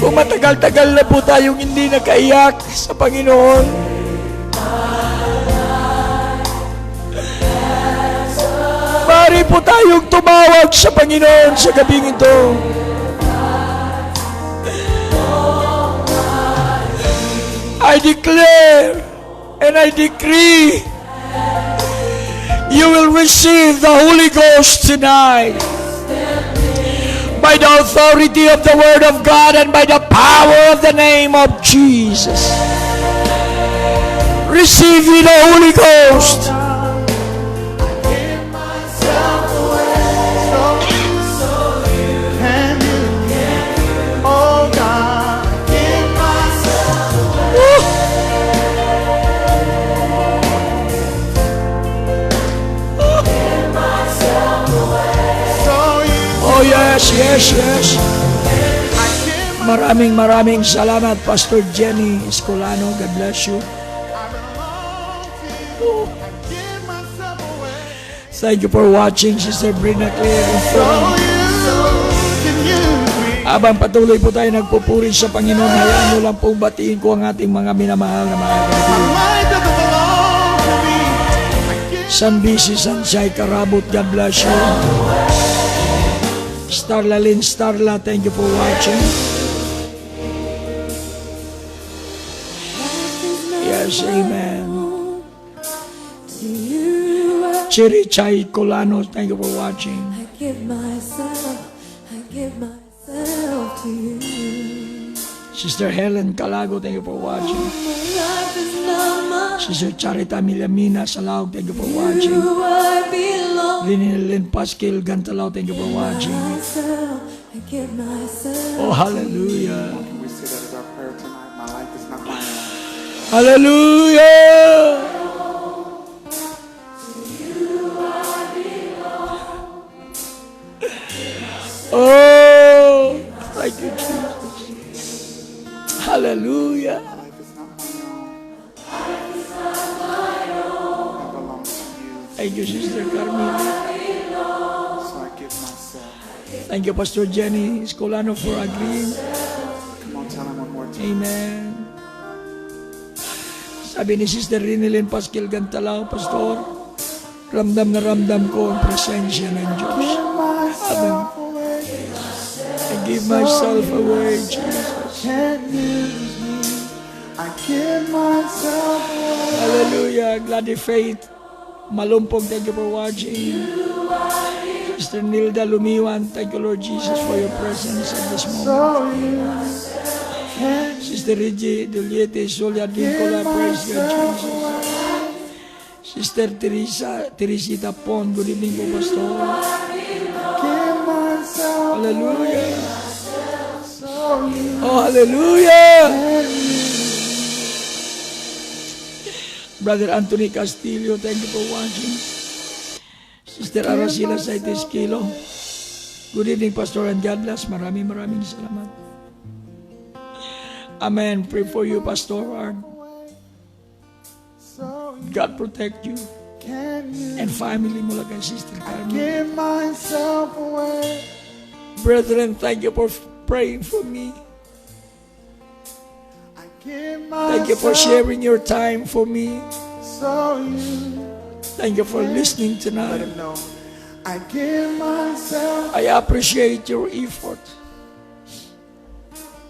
Kung matagal-tagal na po tayong hindi nakaiyak sa Panginoon, mari po tayong tumawag sa Panginoon sa gabing ito. I declare and I decree you will receive the Holy Ghost tonight by the authority of the Word of God and by the power of the name of Jesus. Receive ye the Holy Ghost. Oh yes. Maraming salamat, Pastor Jenny Escolano. God bless you. Thank you for watching, Sister Brina Claire. Habang patuloy po tayo nagpupuri sa Panginoon, hayaan mo lang pong batiin ko ang ating mga minamahal na mga kapatid. San Bisi, San Chay, Karabot, God bless you. Starla Lynn, Starla, thank you for watching. Yes, amen. Cherry Chai Colano, thank you for watching. I give myself to you. Sister Helen Calago, thank you for watching. My life is not mine. Sister Charita Milamina Salao, thank you for watching. You I belong. Lynn Pascal Gantalao, thank you for watching. I give myself. Oh, hallelujah. Can we say that as our prayer tonight? My life is not mine. Hallelujah! Oh, thank you, Jesus. Hallelujah. Life is not my own. It belongs to you. Thank you, Sister Carmela. So I give myself. Thank you, Pastor Jenny Escolano, for agreeing. Come on, tell him one more time. Amen. Sabi ni Sister Rinilyn Pasquil Gantalao, Pastor, ramdam na ramdam ko ang presensya ng Diyos. Amen. I give myself away, Jesus. Can't use me. I give myself away. Hallelujah. Glad Faith. Malumpong, thank you for watching. Sister Nilda Lumiwan, thank you, Lord Jesus, for your presence at this moment. So you can't Sister Reggie Duliete, Solia Dincola, praise God, Jesus. Sister Teresita Pon, good evening po, Pastor. give myself. Hallelujah. So you Oh, hallelujah. Brother Anthony Castillo, thank you for watching. Sister Aracila Saites Kilo, good evening, Pastor and God bless. Maraming salamat. Amen. Pray for you, Pastor Ard. so you God protect you can't use. and family mo lang kay Sister Carmen. Give myself away. Brethren, thank you for praying for me. I give myself. Thank you for sharing your time for me. So you Thank you for listening let tonight. him know. I give myself. I appreciate your effort.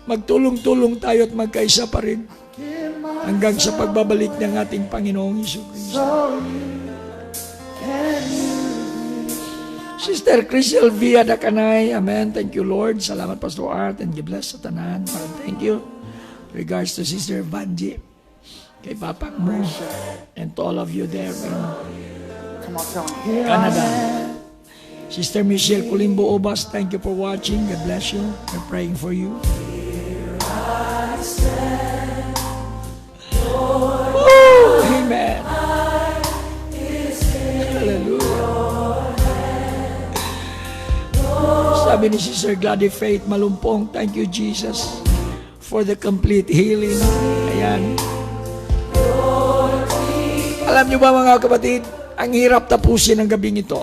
Magtulong-tulong tayo at magkaisa pa rin Give myself. hanggang sa pagbabalik ng ating Panginoong Hesus-Kristo. So you can use me. Sister Crystal Via Dakanay, amen. Thank you, Lord. Salamat, Pastor Art, and God bless sa tanan. Thank you. Regards to Sister Vanji, kay Papang mo, and to all of you there in Come on, tell him. Here Canada. I am. Sister Michelle Kulimbo Obas, thank you for watching. God bless you. We're praying for you. Woo! Amen. Hallelujah. Sabi ni Sister Gladys Faith Malumpong, thank you, Jesus, for the complete healing. Ayan. Alam niyo ba, mga kapatid, ang hirap tapusin ang gabing ito.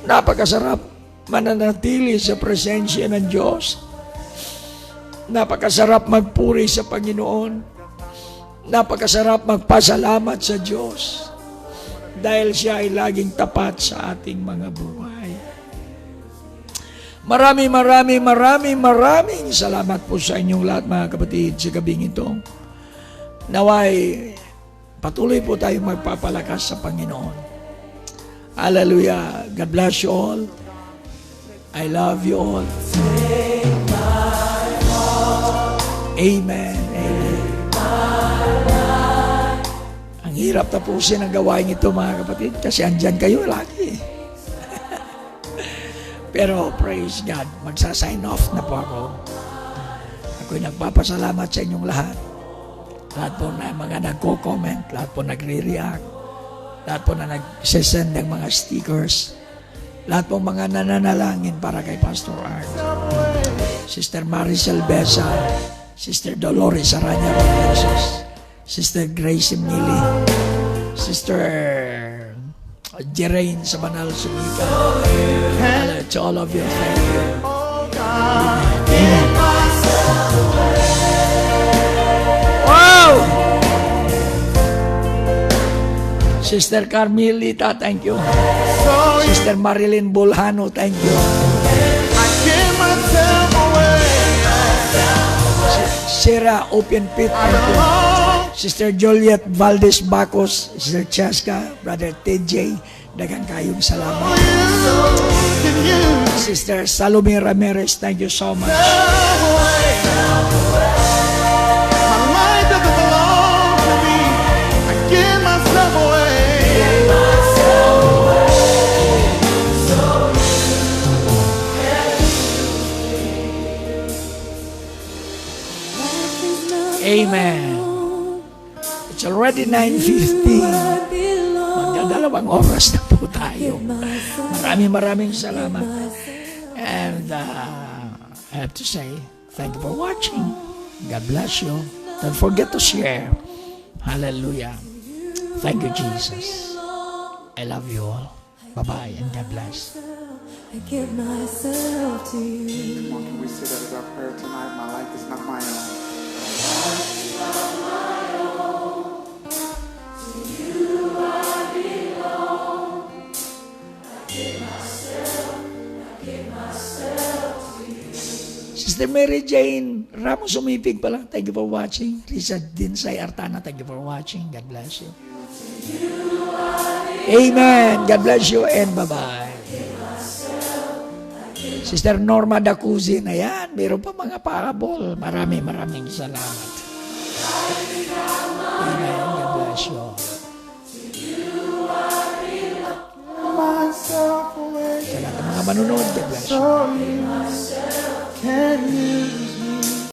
Napakasarap mananatili sa presensya ng Diyos. Napakasarap magpuri sa Panginoon. Napakasarap magpasalamat sa Diyos dahil siya ay laging tapat sa ating mga buhay. Maraming salamat po sa inyong lahat, mga kapatid, sa gabing ito. Naway patuloy po tayong magpapalakas sa Panginoon. Hallelujah. God bless you all. I love you all. Amen. Amen. Ang hirap tapusin ang gawain ito, mga kapatid, kasi andyan kayo lagi. Pero praise God, magsa-sign off na po ako. Ako'y nagpapasalamat sa inyong lahat. Lahat po na mga nagko-comment, lahat po nagre-react, lahat po na nagsisend ng mga stickers, lahat po mga nananalangin para kay Pastor Art, Sister Maricel Besa, Sister Dolores Aranya Rodriguez, Sister Grace Mili, Sister Jerain Sabanal Sumika, to all of you, thank you. Amen. Wow! Sister Carmelita, thank you. Sister Marilyn Bolhano, thank you. I give myself away. Sarah Open Pit, thank you. Sister Juliet Valdez Bacos, Sister Chaska, Brother TJ, dagang kayong salamat. Sister Salome Ramirez, thank you so much. My life doesn't belong to me. I give myself away. Amen. 9:50. I belong. Magdadalawang oras na po tayo. Maraming salamat. And I have to say, thank you for watching. God bless you. Don't forget to share. Hallelujah. Thank you, Jesus. I love you all. Bye-bye and God bless. I give myself to you. Come on, can we say that as our prayer tonight? My life is not my own. Sister Mary Jane Ramos Umipig pala. Thank you for watching. Lisa Dinsay Artana, thank you for watching. God bless you. Amen. God bless you and bye-bye. Sister Norma Dacuzin, ayan, meron pa mga parable. Maraming salamat. Amen. God bless you. Myself away, Sa lahat ng mga manunod, God bless you. so you